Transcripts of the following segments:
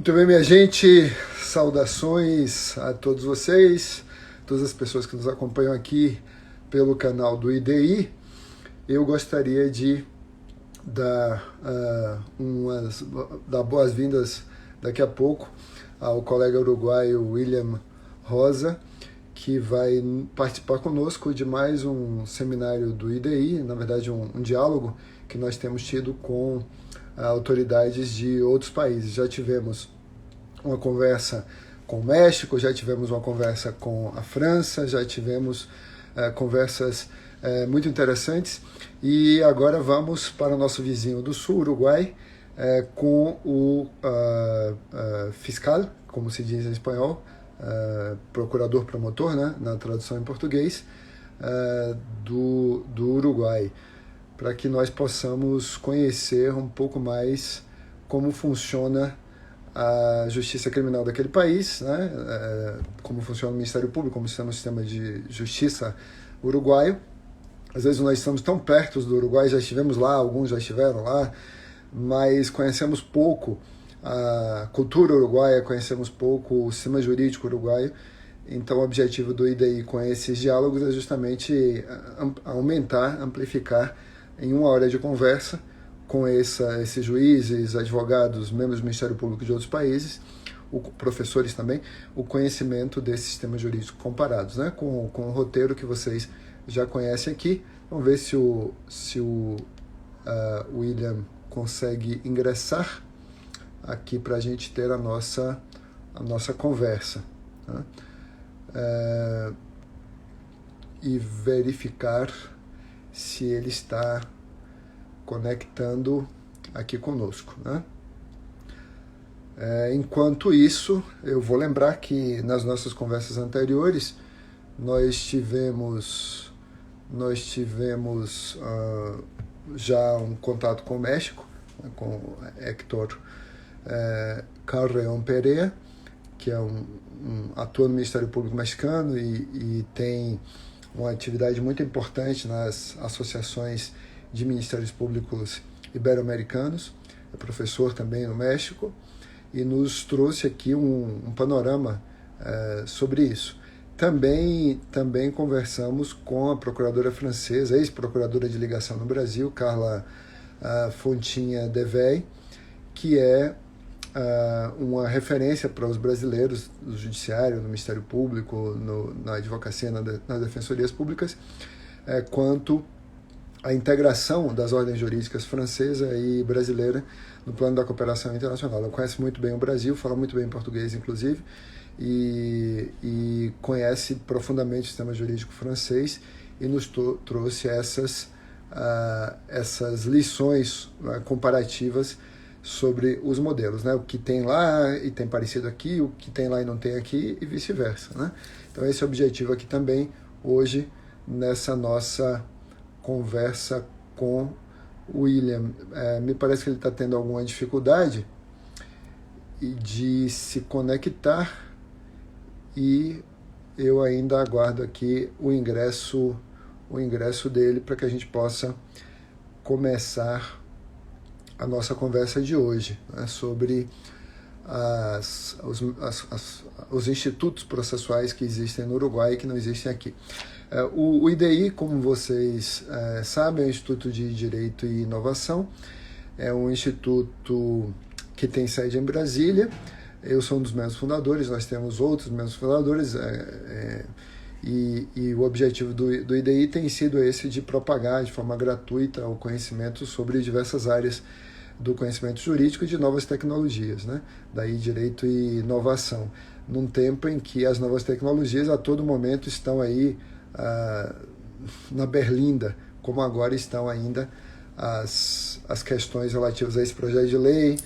Muito bem, minha gente, saudações a todos vocês, todas as pessoas que nos acompanham aqui pelo canal do IDI. Eu gostaria de dar boas-vindas daqui a pouco ao colega uruguaio William Rosa, que vai participar conosco de mais um seminário do IDI, na verdade um diálogo que nós temos tido com autoridades de outros países. Já tivemos uma conversa com o México, já tivemos uma conversa com a França, já tivemos conversas muito interessantes, e agora vamos para o nosso vizinho do sul, Uruguai, com o fiscal, como se diz em espanhol, procurador promotor, né, na tradução em português, do Uruguai, para que nós possamos conhecer um pouco mais como funciona a justiça criminal daquele país, né? Como funciona o Ministério Público, como funciona o sistema de justiça uruguaio. Às vezes nós estamos tão perto do Uruguai, já estivemos lá, alguns já estiveram lá, mas conhecemos pouco a cultura uruguaia, conhecemos pouco o sistema jurídico uruguaio. Então o objetivo do IDI com esses diálogos é justamente aumentar, amplificar em uma hora de conversa com esses juízes, advogados, membros do Ministério Público de outros países, professores também, o conhecimento desses sistemas jurídicos comparados, né? Com o roteiro que vocês já conhecem aqui. Vamos ver se o William consegue ingressar aqui para a gente ter a nossa conversa, né? E verificar se ele está conectando aqui conosco, né? Enquanto isso, eu vou lembrar que nas nossas conversas anteriores nós tivemos já um contato com o México, né, com Héctor Carreón Perea, que é atua no Ministério Público mexicano e tem uma atividade muito importante nas associações de ministérios públicos ibero-americanos, é professor também no México, e nos trouxe aqui um panorama sobre isso. Também conversamos com a procuradora francesa, ex-procuradora de ligação no Brasil, Carla Fontinha Devey, que é uma referência para os brasileiros do judiciário, no Ministério Público, na advocacia, nas defensorias públicas, quanto a integração das ordens jurídicas francesa e brasileira no plano da cooperação internacional. Ela conhece muito bem o Brasil, fala muito bem português, inclusive, e conhece profundamente o sistema jurídico francês, e nos trouxe essas lições comparativas sobre os modelos, né? O que tem lá e tem parecido aqui, o que tem lá e não tem aqui, e vice-versa, né? Então esse é o objetivo aqui também, hoje, nessa nossa conversa com o William. Me parece que ele está tendo alguma dificuldade de se conectar, e eu ainda aguardo aqui o ingresso dele para que a gente possa começar a nossa conversa de hoje, né, sobre os institutos processuais que existem no Uruguai e que não existem aqui. O IDI, como vocês sabem, é o Instituto de Direito e Inovação, é um instituto que tem sede em Brasília. Eu sou um dos membros fundadores, nós temos outros membros fundadores, e o objetivo do IDI tem sido esse, de propagar de forma gratuita o conhecimento sobre diversas áreas do conhecimento jurídico e de novas tecnologias, né? Daí direito e inovação, num tempo em que as novas tecnologias a todo momento estão aí na berlinda, como agora estão ainda as questões relativas a esse projeto de lei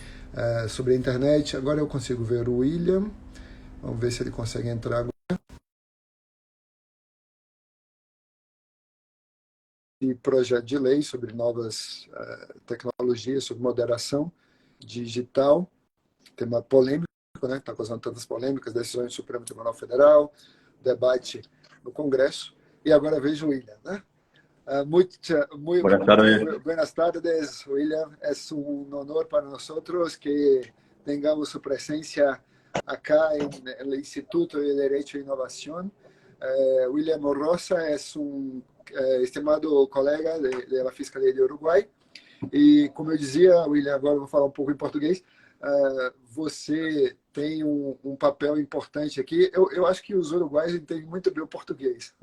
sobre a internet. Agora eu consigo ver o William, vamos ver se ele consegue entrar agora. E projeto de lei sobre novas tecnologias, sobre moderação digital, tema polêmico, né? Está causando tantas polêmicas, decisões do Supremo Tribunal Federal, debate no Congresso, e agora vejo o William, né? Buenas tardes. Buenas tardes, William. Es un honor para nosotros que tengamos su presencia acá en el Instituto de Derecho e Innovación. William Rosa es un estimado colega de la Fiscalía de Uruguai. E, como eu dizia, William, agora eu vou falar um pouco em português, você tem um papel importante aqui. Eu acho que os uruguaios entendem muito bem o português.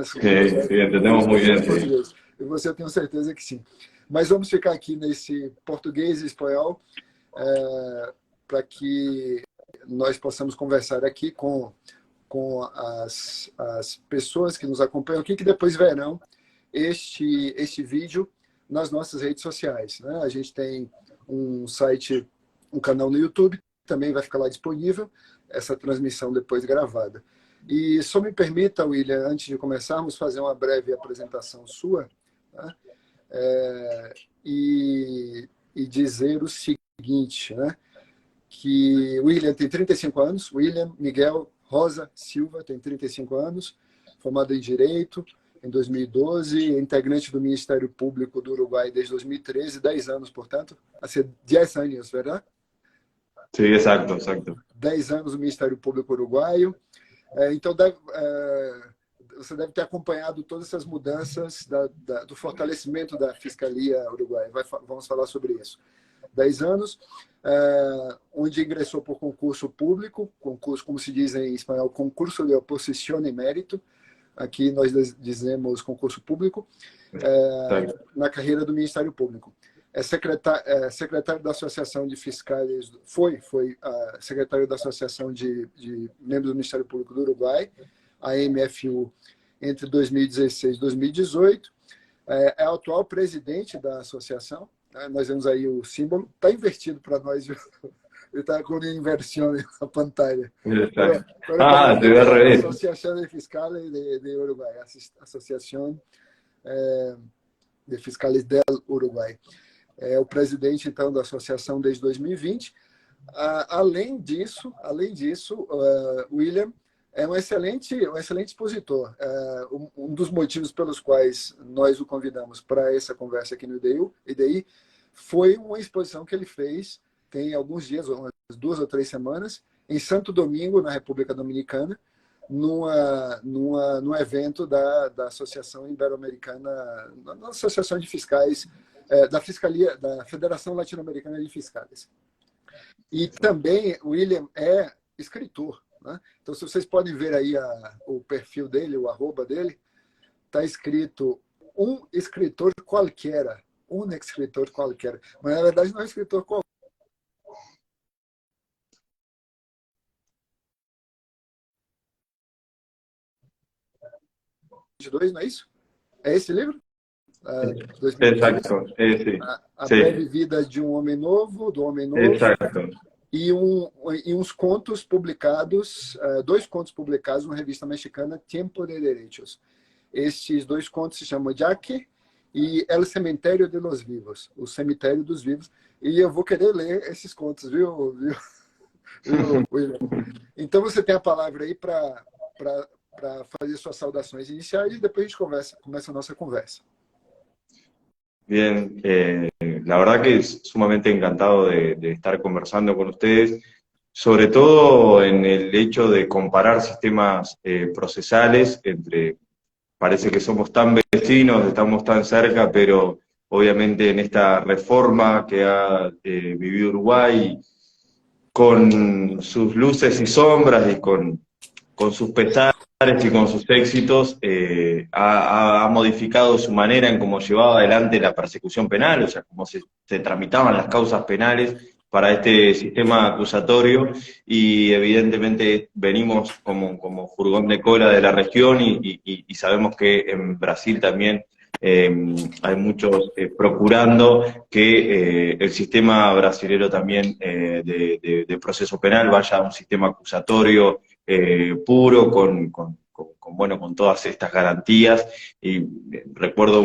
Sí, sí, entendemos muy bien. Sí. E você, eu tenho certeza que sim. Mas vamos ficar aqui nesse português e espanhol para que nós possamos conversar aqui com as pessoas que nos acompanham aqui, que depois verão este vídeo nas nossas redes sociais, né? A gente tem um site, um canal no YouTube, também vai ficar lá disponível essa transmissão depois gravada. E só me permita, William, antes de começarmos, fazer uma breve apresentação sua, né? E dizer o seguinte, né? Que William tem 35 anos, William Miguel Rosa Silva tem 35 anos, formado em Direito em 2012, integrante do Ministério Público do Uruguai desde 2013, 10 anos, portanto, há 10 anos, verdade? Sí, exacto, exacto. 10 anos no Ministério Público Uruguaio. Então, você deve ter acompanhado todas essas mudanças do fortalecimento da Fiscalia Uruguaia. Vamos falar sobre isso. 10 anos, onde ingressou por concurso público, concurso, como se diz em espanhol, concurso de oposição e mérito. Aqui nós dizemos concurso público, na carreira do Ministério Público. É secretário da Associação de Fiscais, foi secretário da Associação de Membros do Ministério Público do Uruguai, a MFU, entre 2016 e 2018. É o atual presidente da associação. Nós vemos aí o símbolo, está invertido para nós, viu? Ele está com inversão na pantalla. Te veo al revés. Associação de Fiscales de Uruguai, Associação de Fiscales del Uruguai. É o presidente, então, da associação desde 2020. Além disso, William é um excelente expositor. Um dos motivos pelos quais nós o convidamos para essa conversa aqui no IDI foi uma exposição que ele fez tem alguns dias, umas 2 ou 3 semanas, em Santo Domingo, na República Dominicana, num evento da Associação Ibero-Americana, na Associação de Fiscais, da Federação Latino-Americana de Fiscais. E também o William é escritor, né? Então, se vocês podem ver aí o perfil dele, o arroba dele, está escrito um escritor qualquer. Mas, na verdade, não é um escritor qualquer. 22, não é isso? É esse livro? 2022. Exacto, ese. A Breve Vida de um Homem Novo, do Homem Novo. Exacto. E uns contos publicados, 2 contos publicados numa revista mexicana, Tiempo de Derechos. Estes 2 contos se chamam Yaque e El Cemitério de los Vivos, o Cemitério dos Vivos. E eu vou querer ler esses contos, viu, William? Então você tem a palavra aí para fazer suas saudações iniciais e depois a gente começa a nossa conversa. Bien, la verdad que es sumamente encantado de estar conversando con ustedes, sobre todo en el hecho de comparar sistemas procesales parece que somos tan vecinos, estamos tan cerca, pero obviamente en esta reforma que ha vivido Uruguay, con sus luces y sombras y con sus pesares y con sus éxitos, ha modificado su manera en cómo llevaba adelante la persecución penal, o sea, cómo se tramitaban las causas penales para este sistema acusatorio, y evidentemente venimos como furgón de cola de la región y sabemos que en Brasil también hay muchos procurando que el sistema brasilero también de proceso penal vaya a un sistema acusatorio puro, con todas estas garantías. Y recuerdo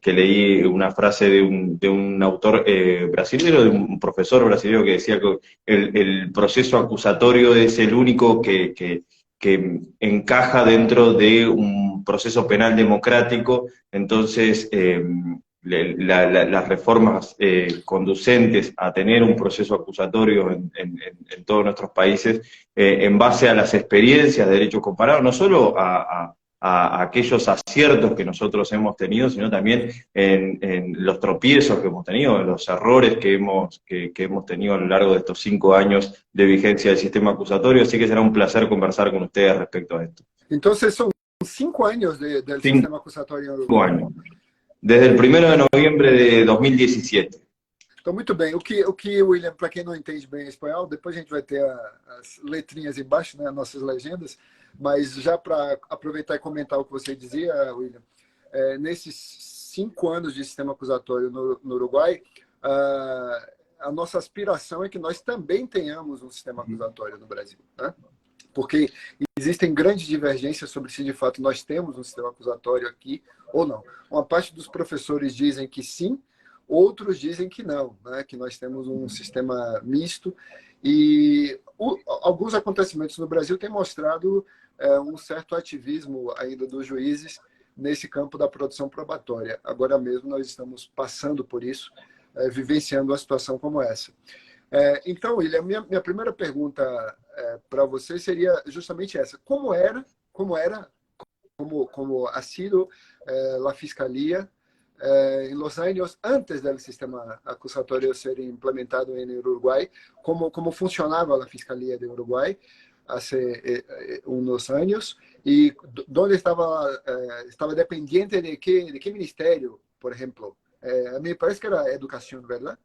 que leí una frase de un autor brasilero, de un profesor brasilero, que decía que el proceso acusatorio es el único que encaja dentro de un proceso penal democrático. Entonces las reformas conducentes a tener un proceso acusatorio en todos nuestros países, en base a las experiencias de derecho comparado, no solo a aquellos aciertos que nosotros hemos tenido, sino también en los tropiezos que hemos tenido, en los errores que hemos tenido a lo largo de estos 5 años de vigencia del sistema acusatorio, así que será un placer conversar con ustedes respecto a esto. Entonces son 5 años del sistema acusatorio em Uruguai. 5 años. Desde el 1º de noviembre de 2017. Então, muito bem. O que William, para quem não entende bem espanhol, depois a gente vai ter as letrinhas embaixo, né, nossas legendas, mas já para aproveitar e comentar o que você dizia, William, nesses 5 anos de sistema acusatório no Uruguai, a nossa aspiração é que nós também tenhamos um sistema acusatório no Brasil, né? Porque existem grandes divergências sobre se de fato nós temos um sistema acusatório aqui ou não. Uma parte dos professores dizem que sim, outros dizem que não, né? Que nós temos um sistema misto, e alguns acontecimentos no Brasil têm mostrado um certo ativismo ainda dos juízes nesse campo da produção probatória. Agora mesmo nós estamos passando por isso, vivenciando uma situação como essa. Então, William, minha primeira pergunta para você seria justamente essa. Como ha sido la Fiscalía en los años antes del sistema acusatorio ser implementado en Uruguay? ¿Cómo funcionaba la Fiscalía de Uruguay hace unos años? ¿Y dónde estaba dependiente de qué ministerio, por ejemplo? A mí me parece que era Educación, ¿verdad?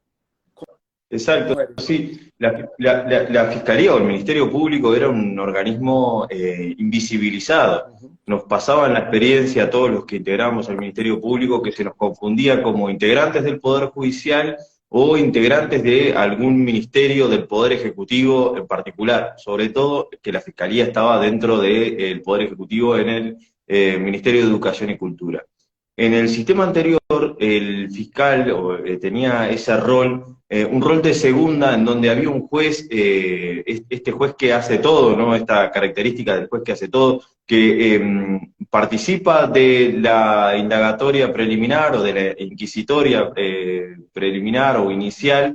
Exacto, sí. La Fiscalía o el Ministerio Público era un organismo invisibilizado. Nos pasaba en la experiencia a todos los que integramos el Ministerio Público que se nos confundía como integrantes del Poder Judicial o integrantes de algún ministerio del Poder Ejecutivo en particular. Sobre todo que la Fiscalía estaba dentro del Poder Ejecutivo en el Ministerio de Educación y Cultura. En el sistema anterior, el fiscal tenía ese rol, un rol de segunda, en donde había un juez, este juez que hace todo, ¿no? Esta característica del juez que hace todo, que participa de la indagatoria preliminar o de la inquisitoria preliminar o inicial,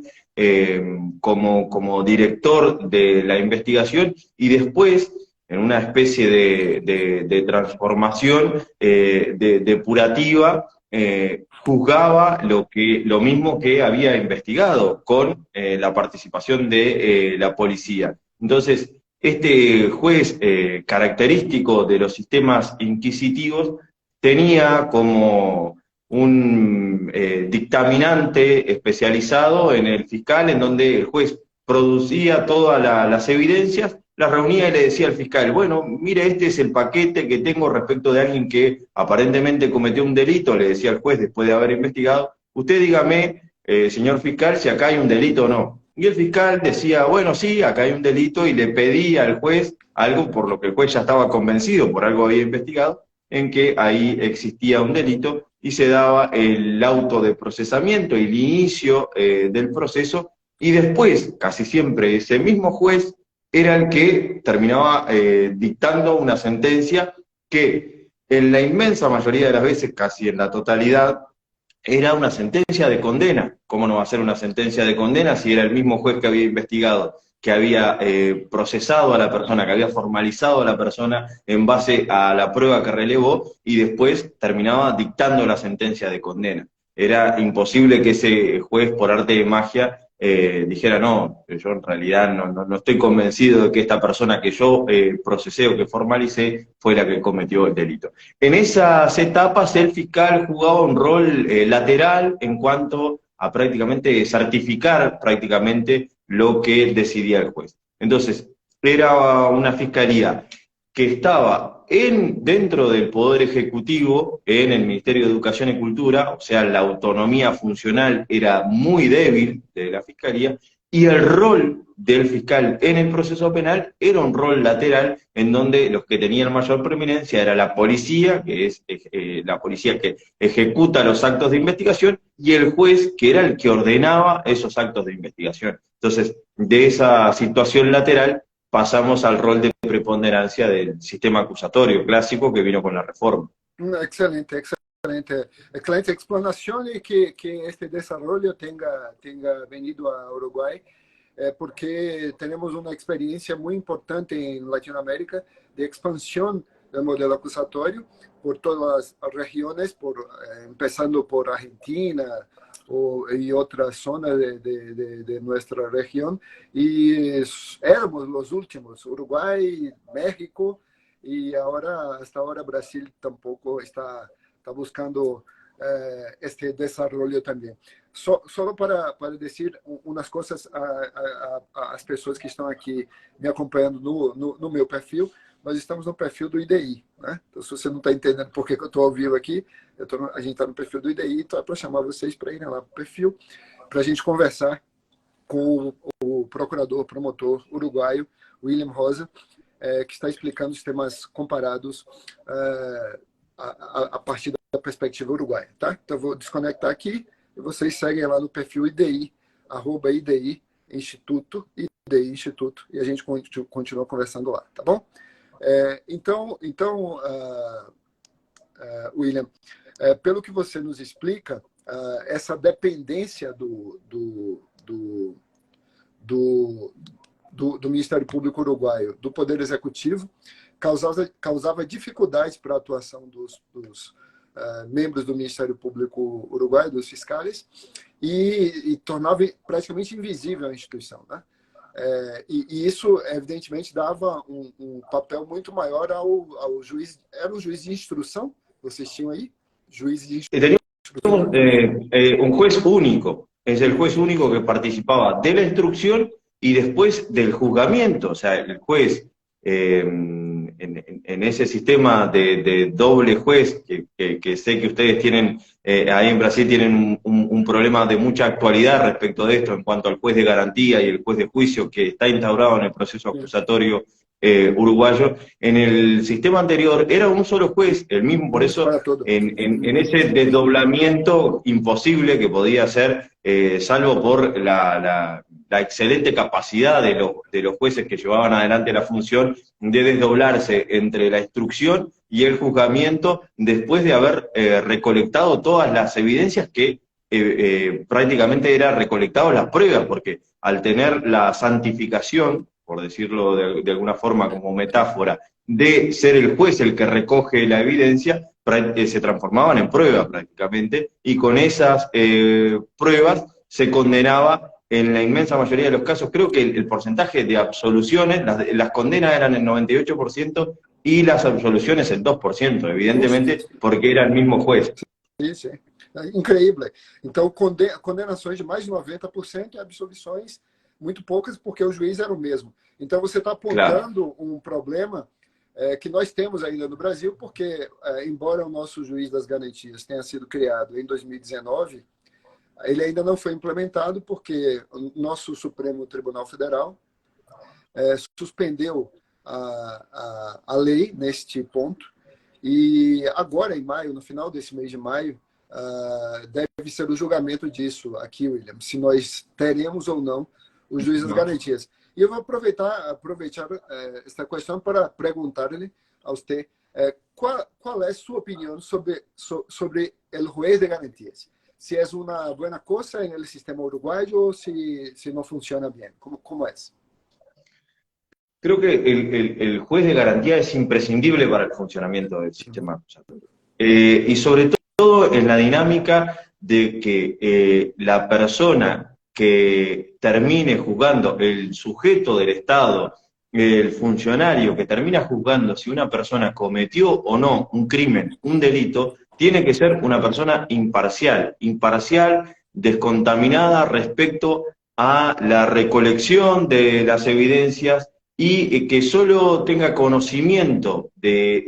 como director de la investigación, y después, en una especie de transformación depurativa, juzgaba lo mismo que había investigado, con la participación de la policía. Entonces, este juez característico de los sistemas inquisitivos tenía como un dictaminante especializado en el fiscal, en donde el juez producía todas las evidencias, las reunía y le decía al fiscal, bueno, mire, este es el paquete que tengo respecto de alguien que aparentemente cometió un delito, le decía al juez después de haber investigado, usted dígame, señor fiscal, si acá hay un delito o no. Y el fiscal decía, bueno, sí, acá hay un delito, y le pedía al juez algo por lo que el juez ya estaba convencido, por algo había investigado, en que ahí existía un delito, y se daba el auto de procesamiento y el inicio del proceso, y después, casi siempre, ese mismo juez era el que terminaba dictando una sentencia que en la inmensa mayoría de las veces, casi en la totalidad, era una sentencia de condena. ¿Cómo no va a ser una sentencia de condena si era el mismo juez que había investigado, que había procesado a la persona, que había formalizado a la persona en base a la prueba que relevó, y después terminaba dictando la sentencia de condena? Era imposible que ese juez, por arte de magia, dijera, no, yo en realidad no estoy convencido de que esta persona que yo procesé o que formalicé fue la que cometió el delito. En esas etapas el fiscal jugaba un rol lateral en cuanto a prácticamente certificar prácticamente lo que decidía el juez. Entonces, era una fiscalía que estaba dentro del Poder Ejecutivo, en el Ministerio de Educación y Cultura, o sea, la autonomía funcional era muy débil de la Fiscalía, y el rol del fiscal en el proceso penal era un rol lateral, en donde los que tenían mayor preeminencia era la policía, que es la policía que ejecuta los actos de investigación, y el juez, que era el que ordenaba esos actos de investigación. Entonces, de esa situación lateral, pasamos al rol de preponderancia del sistema acusatorio clásico que vino con la reforma. Excelente, excelente. excelente explanación y que este desarrollo tenga venido a Uruguay, porque tenemos una experiencia muy importante en Latinoamérica de expansión del modelo acusatorio por todas las regiones, empezando por Argentina y otras zonas de nuestra región. Y éramos los últimos, Uruguay, México, y hasta ahora Brasil tampoco está buscando este desarrollo también. Solo para decir unas cosas a as pessoas que estão aqui me acompanhando no meu perfil. Nós estamos no perfil do IDI, né? Então, se você não está entendendo por que eu estou ao vivo aqui, a gente está no perfil do IDI, então é para chamar vocês para irem lá para o perfil, para a gente conversar com o procurador, promotor uruguaio, William Rosa, que está explicando os temas comparados a partir da perspectiva uruguaia, tá? Então, eu vou desconectar aqui e vocês seguem lá no perfil IDI, @IDI Instituto, IDI Instituto, e a gente continua conversando lá, tá bom? Então, William, pelo que você nos explica, essa dependência do Ministério Público Uruguaio do Poder Executivo causava dificuldades para a atuação dos membros do Ministério Público Uruguaio, dos fiscais, e tornava praticamente invisível a instituição, né? E isso, evidentemente, dava papel muito maior ao juiz. Era um juiz de instrução? Vocês tinham aí? Juiz de instrução? Teníamos un juez único. Es el juez único que participaba de la instrucción y después del juzgamiento. O sea, el juez, en ese sistema de doble juez, que sé que ustedes tienen, ahí en Brasil tienen un problema de mucha actualidad respecto de esto en cuanto al juez de garantía y el juez de juicio que está instaurado en el proceso acusatorio uruguayo. En el sistema anterior era un solo juez, el mismo, por eso en ese desdoblamiento imposible que podía ser, salvo por la excelente capacidad de los jueces que llevaban adelante la función de desdoblarse entre la instrucción y el juzgamiento después de haber recolectado todas las evidencias que prácticamente era recolectado las pruebas, porque al tener la santificación, por decirlo de alguna forma como metáfora, de ser el juez el que recoge la evidencia, se transformaban en pruebas prácticamente, y con esas pruebas se condenaba en la inmensa mayoría de los casos. Creo que el porcentaje de absoluciones, las condenas eran el 98% y las absoluciones el 2%, evidentemente, porque era el mismo juez. Sí, sí. Increíble. Então, condenações de mais de 90% e absolvições muito poucas, porque o juiz era o mesmo. Então, você está apontando um problema que nós temos ainda no Brasil, porque, embora o nosso juiz das garantias tenha sido criado em 2019, ele ainda não foi implementado, porque o nosso Supremo Tribunal Federal suspendeu a lei neste ponto, e agora, em maio, no final desse mês de maio, deve ser o julgamento disso aqui, William, se nós teremos ou não o juiz das garantias. E eu vou aproveitar esta questão para perguntar-lhe a você qual é a sua opinião sobre o juiz de garantias. Se é uma boa coisa no sistema uruguaio ou se não funciona bem. Como é? Creo que el juez de garantía es imprescindible para el funcionamiento del sistema acusatorio. Y sobre todo en la dinámica de que la persona que termine juzgando, el sujeto del Estado, el funcionario que termina juzgando si una persona cometió o no un crimen, un delito, tiene que ser una persona imparcial, descontaminada respecto a la recolección de las evidencias y que solo tenga conocimiento de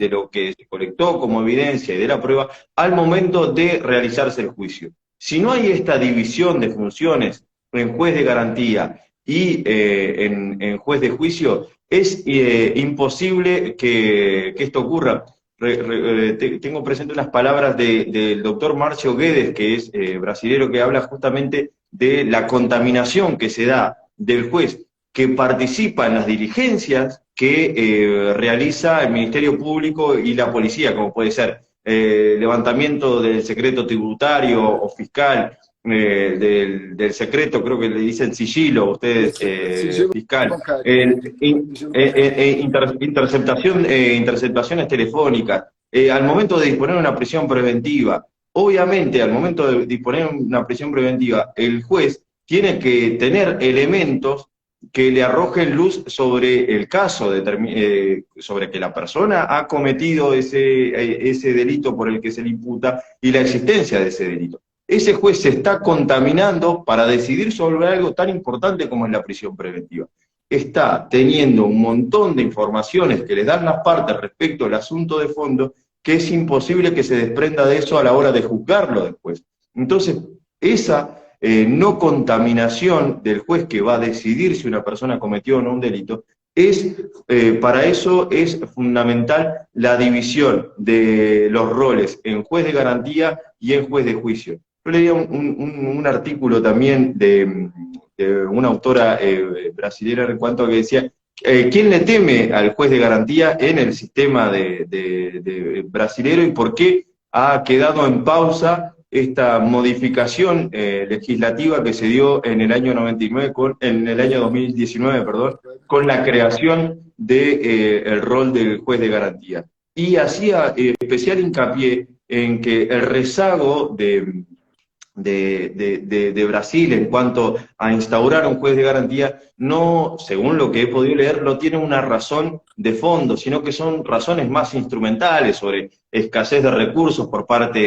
lo que se colectó como evidencia y de la prueba al momento de realizarse el juicio. Si no hay esta división de funciones en juez de garantía y en juez de juicio, es imposible que esto ocurra. Tengo presente unas palabras del doctor Marcio Guedes, que es brasilero, que habla justamente de la contaminación que se da del juez que participa en las diligencias que realiza el Ministerio Público y la policía, como puede ser levantamiento del secreto tributario o fiscal, del secreto, creo que le dicen sigilo, ustedes, Sigilo fiscal, bancário. Sigilo bancário. interceptaciones telefónicas, al momento de disponer de una prisión preventiva. Obviamente, al momento de disponer de una prisión preventiva, el juez tiene que tener elementos que le arrojen luz sobre el caso, sobre que la persona ha cometido ese delito por el que se le imputa y la existencia de ese delito. Ese juez se está contaminando para decidir sobre algo tan importante como es la prisión preventiva. Está teniendo un montón de informaciones que le dan las partes respecto al asunto de fondo, que es imposible que se desprenda de eso a la hora de juzgarlo después. Entonces, esa no contaminación del juez que va a decidir si una persona cometió o no un delito, para eso es fundamental la división de los roles en juez de garantía y en juez de juicio. Yo leía un artículo también de una autora brasilera en cuanto a que decía, ¿quién le teme al juez de garantía en el sistema de brasilero y por qué ha quedado en pausa esta modificación legislativa que se dio en el año 99, en el año 2019, perdón, con la creación del rol del juez de garantía? Y hacía especial hincapié en que el rezago de Brasil en cuanto a instaurar un juez de garantía, no, según lo que he podido leer, no tiene una razón de fondo, sino que son razones más instrumentales sobre escasez de recursos por parte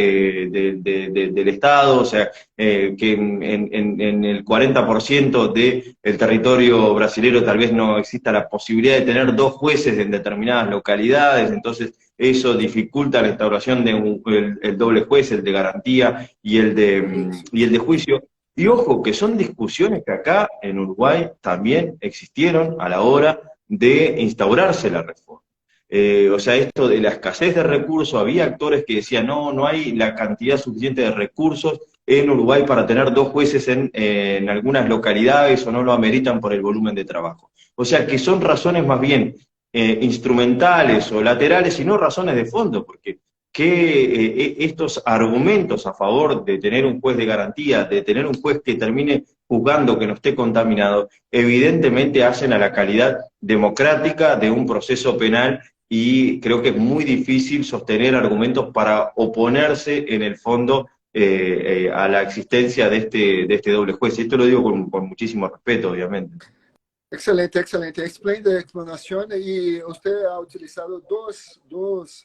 del Estado, o sea, que en el 40% del territorio brasilero tal vez no exista la posibilidad de tener dos jueces en determinadas localidades, entonces eso dificulta la instauración de el doble juez, el de garantía y el de juicio. Y ojo, que son discusiones que acá en Uruguay también existieron a la hora de instaurarse la reforma. O sea, esto de la escasez de recursos, había actores que decían, no, no hay la cantidad suficiente de recursos en Uruguay para tener dos jueces en algunas localidades o no lo ameritan por el volumen de trabajo. O sea, que son razones más bien instrumentales o laterales y no razones de fondo, porque estos argumentos a favor de tener un juez de garantía, de tener un juez que termine juzgando que no esté contaminado, evidentemente hacen a la calidad democrática de un proceso penal y creo que es muy difícil sostener argumentos para oponerse en el fondo a la existencia de este doble juez. Y esto lo digo con muchísimo respeto, obviamente. Excelente, excelente. Explain a explanação e você ha utilizado duas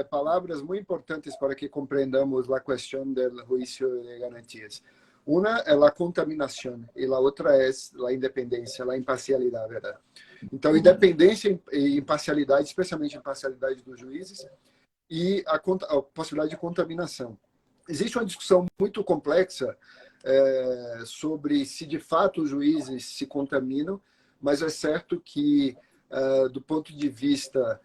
palavras muito importantes para que compreendamos a questão do juízo de garantias. Uma é a contaminação e a outra é a independência, a imparcialidade, verdade? Então, independência e imparcialidade, especialmente imparcialidade dos juízes, e a possibilidade de contaminação. Existe uma discussão muito complexa sobre se de fato os juízes se contaminam, mas é certo que, do ponto de vista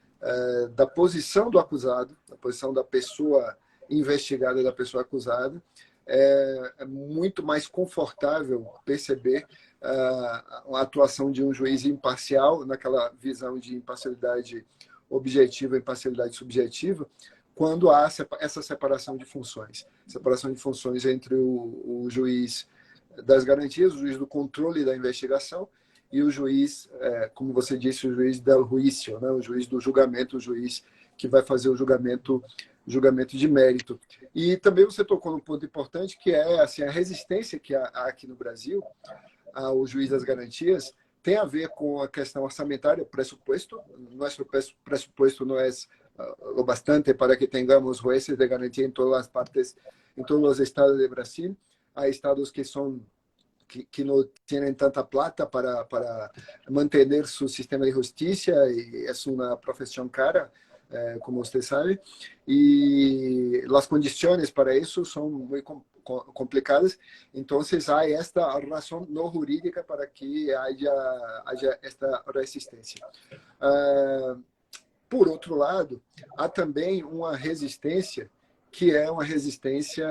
da posição do acusado, da posição da pessoa investigada, da pessoa acusada, é muito mais confortável perceber a atuação de um juiz imparcial, naquela visão de imparcialidade objetiva e imparcialidade subjetiva, quando há essa separação de funções. Separação de funções entre o juiz das garantias, o juiz do controle da investigação, e o juiz, como você disse, o juiz del juicio, né? O juiz do julgamento, o juiz que vai fazer o julgamento de mérito. E também você tocou num ponto importante, que é assim, a resistência que há aqui no Brasil ao juiz das garantias, tem a ver com a questão orçamentária, pressuposto. Nosso pressuposto não é lo bastante para que tengamos jueces de garantía en todas las partes, en todos los estados de Brasil. Hay estados que no tienen tanta plata para mantener su sistema de justicia y es una profesión cara, como usted sabe, y las condiciones para eso son muy complicadas. Entonces hay esta razón no jurídica para que haya esta resistencia. Por outro lado, há também uma resistência que é uma resistência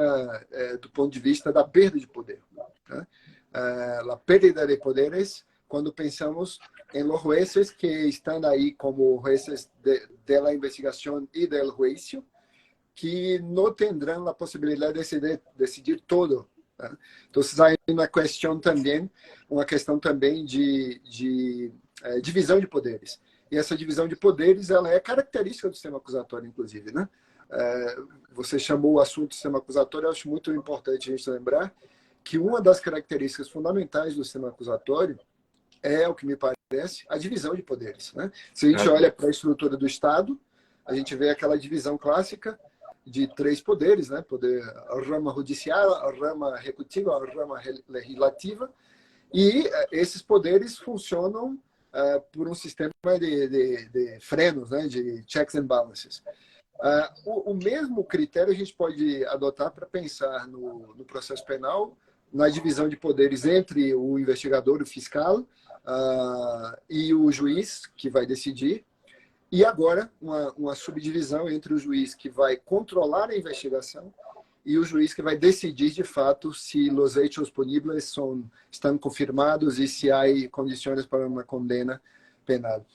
do ponto de vista da perda de poder. Né? A perda de poderes, quando pensamos em los jueces que estão aí como jueces de la investigação e del juicio, que não terão a possibilidade de decidir todo. Tá? Então, há uma questão também de divisão de poderes. E essa divisão de poderes ela é característica do sistema acusatório, inclusive. Né? Você chamou o assunto do sistema acusatório, eu acho muito importante a gente lembrar que uma das características fundamentais do sistema acusatório é, o que me parece, a divisão de poderes. Né? Se a gente olha para a estrutura do Estado, a gente vê aquela divisão clássica de 3 poderes, né? Poder, a rama judicial, a rama executiva, a rama legislativa, e esses poderes funcionam por um sistema de frenos, né? De checks and balances. O mesmo critério a gente pode adotar para pensar no processo penal, na divisão de poderes entre o investigador, o fiscal, e o juiz, que vai decidir, e agora uma subdivisão entre o juiz que vai controlar a investigação e o juiz que vai decidir de fato se os hechos disponíveis estão confirmados e se há condições para uma condena penal.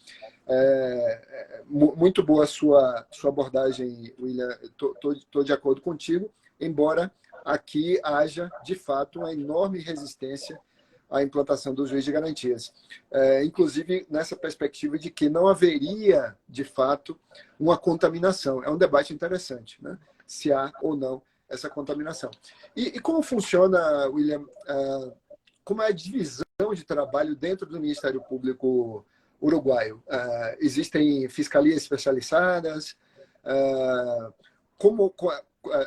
Muito boa a sua abordagem, William. Estou de acordo contigo, embora aqui haja, de fato, uma enorme resistência à implantação do juiz de garantias. Inclusive, nessa perspectiva de que não haveria, de fato, uma contaminação. É um debate interessante, né? Se há ou não essa contaminação. E como funciona, William, como é a divisão de trabalho dentro do Ministério Público uruguaio? Existem fiscalias especializadas?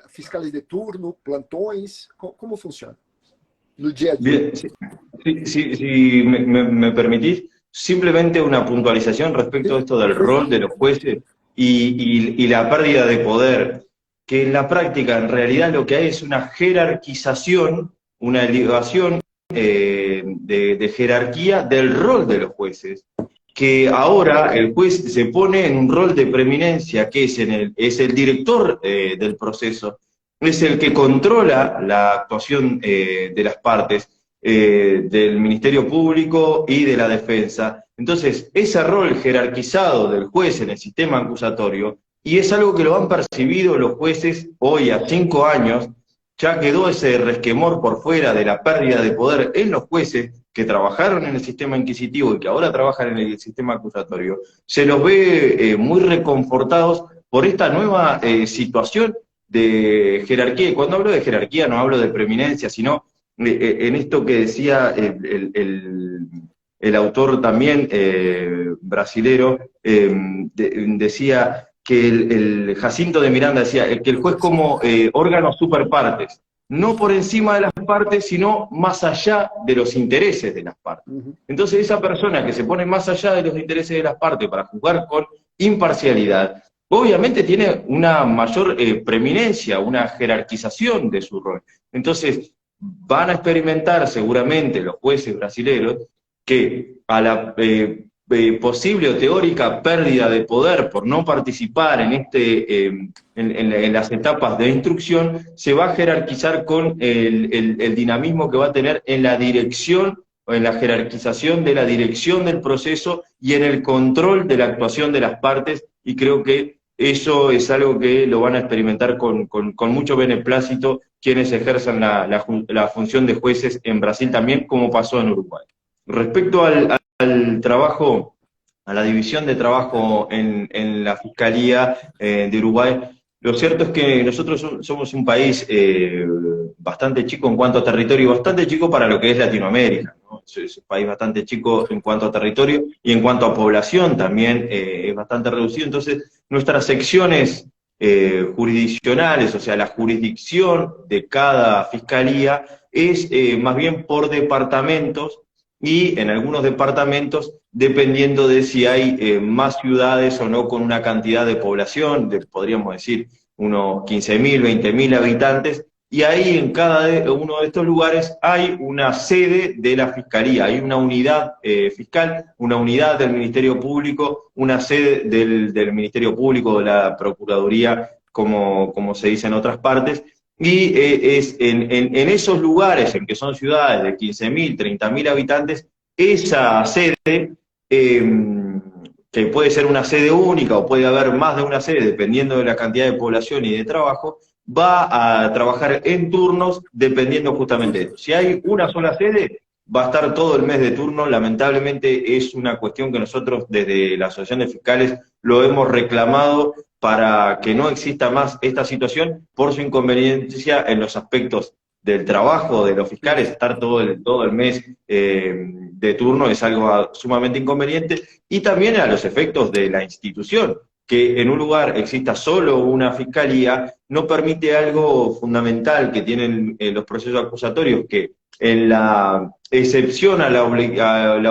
Fiscais de turno, plantões? Como funciona no dia a dia? Bien, si me permitís, simplemente una puntualización respecto a esto del rol de los jueces y la pérdida de poder, que en la práctica en realidad lo que hay es una jerarquización, una elevación de jerarquía del rol de los jueces, que ahora el juez se pone en un rol de preeminencia, que es el director del proceso, es el que controla la actuación de las partes, del Ministerio Público y de la defensa. Entonces, ese rol jerarquizado del juez en el sistema acusatorio, y es algo que lo han percibido los jueces hoy a 5 años, ya quedó ese resquemor por fuera de la pérdida de poder en los jueces que trabajaron en el sistema inquisitivo y que ahora trabajan en el sistema acusatorio, se los ve muy reconfortados por esta nueva situación de jerarquía. Y cuando hablo de jerarquía no hablo de preeminencia, sino en esto que decía el autor también brasilero, decía que el Jacinto de Miranda decía que el juez como órgano superpartes, no por encima de las partes, sino más allá de los intereses de las partes. Entonces esa persona que se pone más allá de los intereses de las partes para juzgar con imparcialidad, obviamente tiene una mayor preeminencia, una jerarquización de su rol. Entonces van a experimentar seguramente los jueces brasileños que a la posible o teórica pérdida de poder por no participar en las etapas de instrucción, se va a jerarquizar con el dinamismo que va a tener en la dirección o en la jerarquización de la dirección del proceso y en el control de la actuación de las partes, y creo que eso es algo que lo van a experimentar con mucho beneplácito quienes ejerzan la función de jueces en Brasil también, como pasó en Uruguay. Respecto al trabajo, a la división de trabajo en la Fiscalía de Uruguay, lo cierto es que nosotros somos un país bastante chico en cuanto a territorio y bastante chico para lo que es Latinoamérica, ¿no? Es un país bastante chico en cuanto a territorio y en cuanto a población también es bastante reducido. Entonces, nuestras secciones jurisdiccionales, o sea, la jurisdicción de cada fiscalía es más bien por departamentos, y en algunos departamentos, dependiendo de si hay más ciudades o no con una cantidad de población, podríamos decir unos 15.000, 20.000 habitantes, y ahí en cada uno de estos lugares hay una sede de la Fiscalía, hay una unidad fiscal, una unidad del Ministerio Público, una sede del Ministerio Público, de la Procuraduría, como se dice en otras partes, y es en esos lugares en que son ciudades de 15.000, 30.000 habitantes, esa sede, que que puede ser una sede única o puede haber más de una sede, dependiendo de la cantidad de población y de trabajo, va a trabajar en turnos dependiendo justamente de esto. Si hay una sola sede, va a estar todo el mes de turno. Lamentablemente es una cuestión que nosotros desde la Asociación de Fiscales lo hemos reclamado para que no exista más esta situación por su inconveniencia en los aspectos del trabajo de los fiscales. Estar todo el mes de turno es algo sumamente inconveniente, y también a los efectos de la institución, que en un lugar exista solo una fiscalía no permite algo fundamental que tienen los procesos acusatorios, que en la excepción a la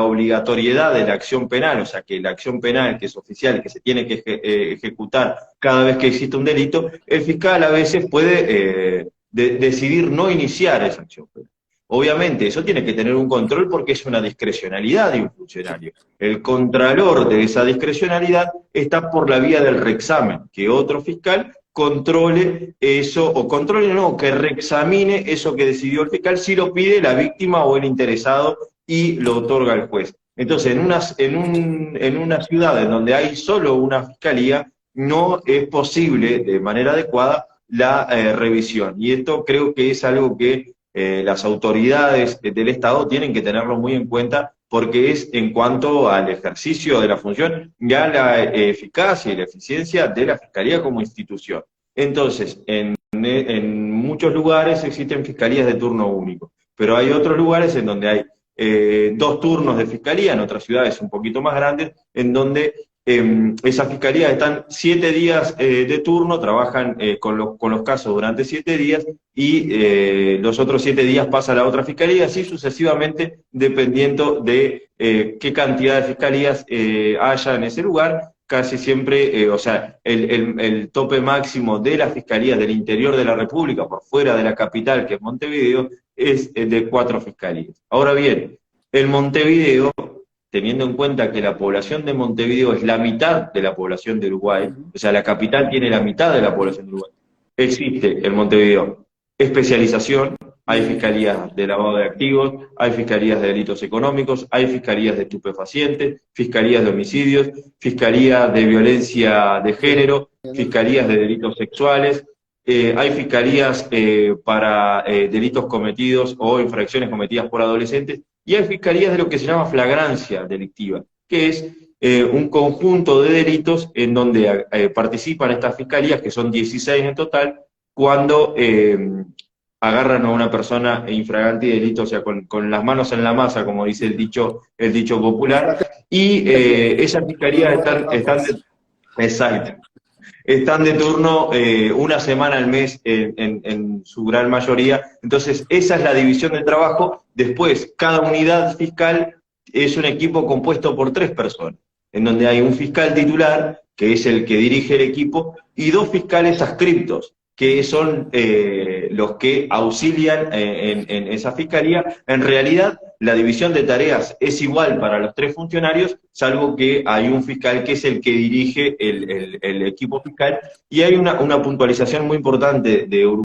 obligatoriedad de la acción penal, o sea que la acción penal que es oficial, que se tiene que ejecutar cada vez que existe un delito, el fiscal a veces puede decidir no iniciar esa acción penal. Obviamente, eso tiene que tener un control porque es una discrecionalidad de un funcionario. El contralor de esa discrecionalidad está por la vía del reexamen, que otro fiscal controle eso, o controle no, que reexamine eso que decidió el fiscal, si lo pide la víctima o el interesado y lo otorga el juez. Entonces, en una ciudad en donde hay solo una fiscalía, no es posible de manera adecuada la revisión. Y esto creo que es algo que las autoridades del Estado tienen que tenerlo muy en cuenta, porque es en cuanto al ejercicio de la función y a la eficacia y la eficiencia de la Fiscalía como institución. Entonces, en muchos lugares existen fiscalías de turno único, pero hay otros lugares en donde hay 2 turnos de fiscalía, en otras ciudades un poquito más grandes, en donde esas fiscalías están 7 días de turno, trabajan con los casos durante 7 días, y los otros 7 días pasa a la otra fiscalía, así sucesivamente, dependiendo de qué cantidad de fiscalías haya en ese lugar. Casi siempre, o sea, el tope máximo de las fiscalías del interior de la República, por fuera de la capital, que es Montevideo, es de 4 fiscalías. Ahora bien, en Montevideo, teniendo en cuenta que la población de Montevideo es la mitad de la población de Uruguay, o sea, la capital tiene la mitad de la población de Uruguay, existe en Montevideo especialización, hay fiscalías de lavado de activos, hay fiscalías de delitos económicos, hay fiscalías de estupefacientes, fiscalías de homicidios, fiscalías de violencia de género, fiscalías de delitos sexuales, hay fiscalías para delitos cometidos o infracciones cometidas por adolescentes, y hay fiscalías de lo que se llama flagrancia delictiva, que es un conjunto de delitos en donde participan estas fiscalías, que son 16 en total, cuando agarran a una persona infragante de delito, o sea, con las manos en la masa, como dice el dicho popular, y esas fiscalías están de turno una semana al mes en su gran mayoría. Entonces, esa es la división del trabajo. Después, cada unidad fiscal es un equipo compuesto por 3 personas, en donde hay un fiscal titular, que es el que dirige el equipo, y 2 fiscales adscriptos, que son los que auxilian en esa fiscalía. En realidad, la división de tareas es igual para los 3 funcionarios, salvo que hay un fiscal que es el que dirige el equipo fiscal, y hay una puntualización muy importante de Uruguay.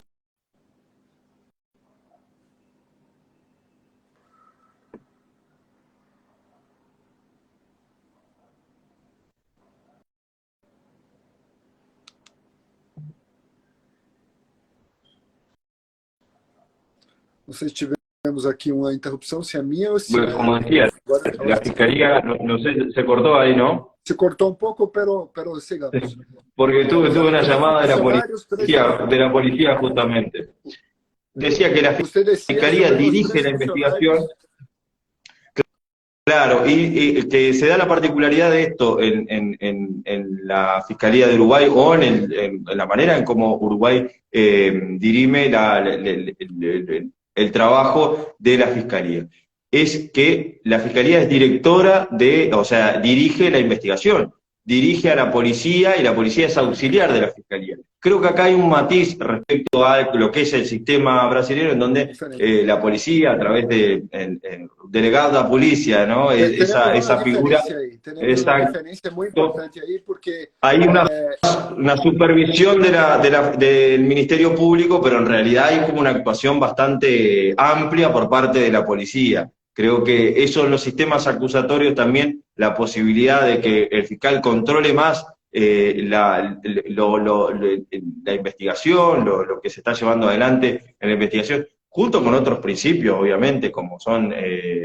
Não sei se tivemos aqui uma interrupção, se é minha ou se... Bueno, como decía, la fiscalía, no sé, se cortó ahí, ¿no? Se cortou um pouco, pero sigamos. Porque tuve una llamada de la policía justamente. Decía que la fiscalía dirige la investigación. Claro, y que se da la particularidad de esto en la Fiscalía de Uruguay, o en la manera en cómo Uruguay dirime el trabajo de la Fiscalía. Es que la Fiscalía es directora o sea, dirige la investigación, dirige a la policía, y la policía es auxiliar de la Fiscalía. Creo que acá hay un matiz respecto a lo que es el sistema brasileño, en donde la policía, a través del delegado da policía, ¿no? Esa figura... Exacto. Muy importante ahí porque hay una supervisión del Ministerio Público, pero en realidad hay como una actuación bastante amplia por parte de la policía. Creo que eso en los sistemas acusatorios también la posibilidad de que el fiscal controle más la investigación, lo que se está llevando adelante en la investigación, junto con otros principios, obviamente, como son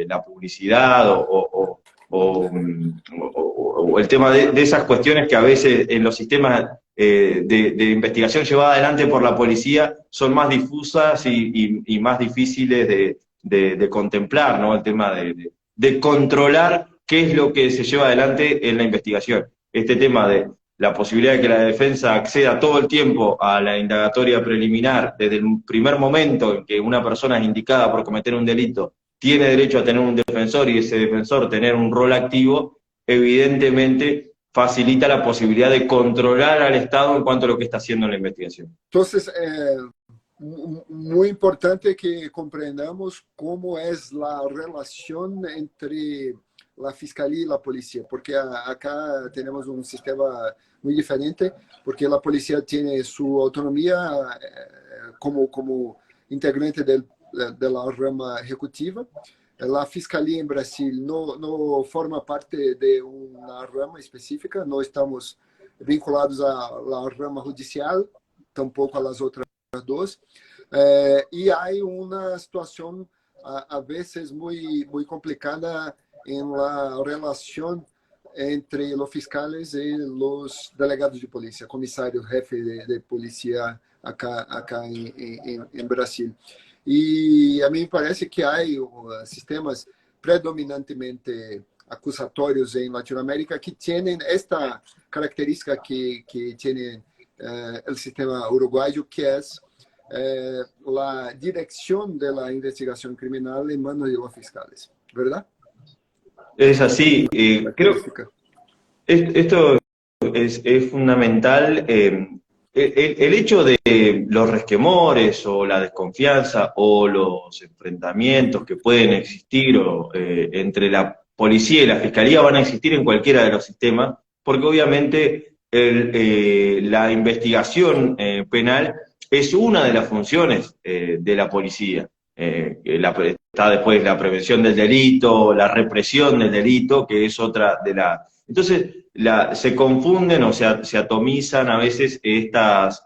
la publicidad o el tema de esas cuestiones que a veces en los sistemas de investigación llevada adelante por la policía son más difusas y más difíciles de contemplar, ¿no? El tema de controlar qué es lo que se lleva adelante en la investigación. Este tema de la posibilidad de que la defensa acceda todo el tiempo a la indagatoria preliminar desde el primer momento en que una persona es indicada por cometer un delito, tiene derecho a tener un defensor y ese defensor tener un rol activo, evidentemente facilita la posibilidad de controlar al Estado en cuanto a lo que está haciendo en la investigación. Entonces, muy importante que comprendamos cómo es la relación entre la fiscalía y la policía, porque acá tenemos un sistema muy diferente, porque la policía tiene su autonomía como integrante de la rama ejecutiva. La fiscalía en Brasil no forma parte de una rama específica, no estamos vinculados a la rama judicial, tampoco a las otras dos. Y hay una situación a veces muy complicada en la relación entre los fiscales y los delegados de policía, comisarios, jefe de policía acá en Brasil. Y a mí me parece que hay sistemas predominantemente acusatorios en Latinoamérica que tienen esta característica que tiene el sistema uruguayo, que es la dirección de la investigación criminal en manos de los fiscales, ¿verdad? Es así, creo que esto es fundamental. El hecho de los resquemores o la desconfianza o los enfrentamientos que pueden existir entre la policía y la fiscalía van a existir en cualquiera de los sistemas, porque obviamente la investigación penal es una de las funciones de la policía. Está después la prevención del delito, la represión del delito, que es otra de la... Entonces, se confunden o se atomizan a veces estas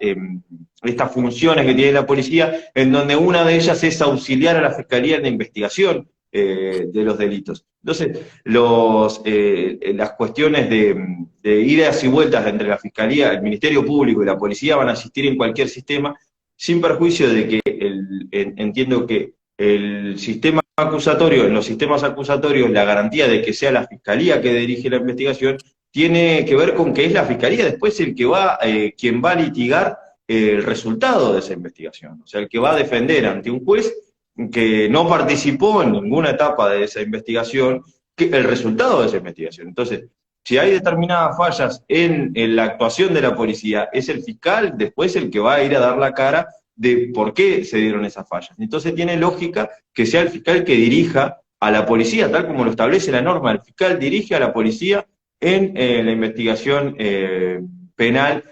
funciones que tiene la policía, en donde una de ellas es auxiliar a la fiscalía en la investigación de los delitos. Entonces, las cuestiones de idas y vueltas entre la fiscalía, el Ministerio Público y la policía van a existir en cualquier sistema, sin perjuicio de que entiendo que el sistema acusatorio, en los sistemas acusatorios, la garantía de que sea la fiscalía que dirige la investigación tiene que ver con que es la fiscalía después quien va a litigar el resultado de esa investigación. O sea, el que va a defender ante un juez que no participó en ninguna etapa de esa investigación, el resultado de esa investigación. Entonces, si hay determinadas fallas en la actuación de la policía, es el fiscal después el que va a ir a dar la cara de por qué se dieron esas fallas. Entonces tiene lógica que sea el fiscal que dirija a la policía, tal como lo establece la norma. El fiscal dirige a la policía en la investigación penal.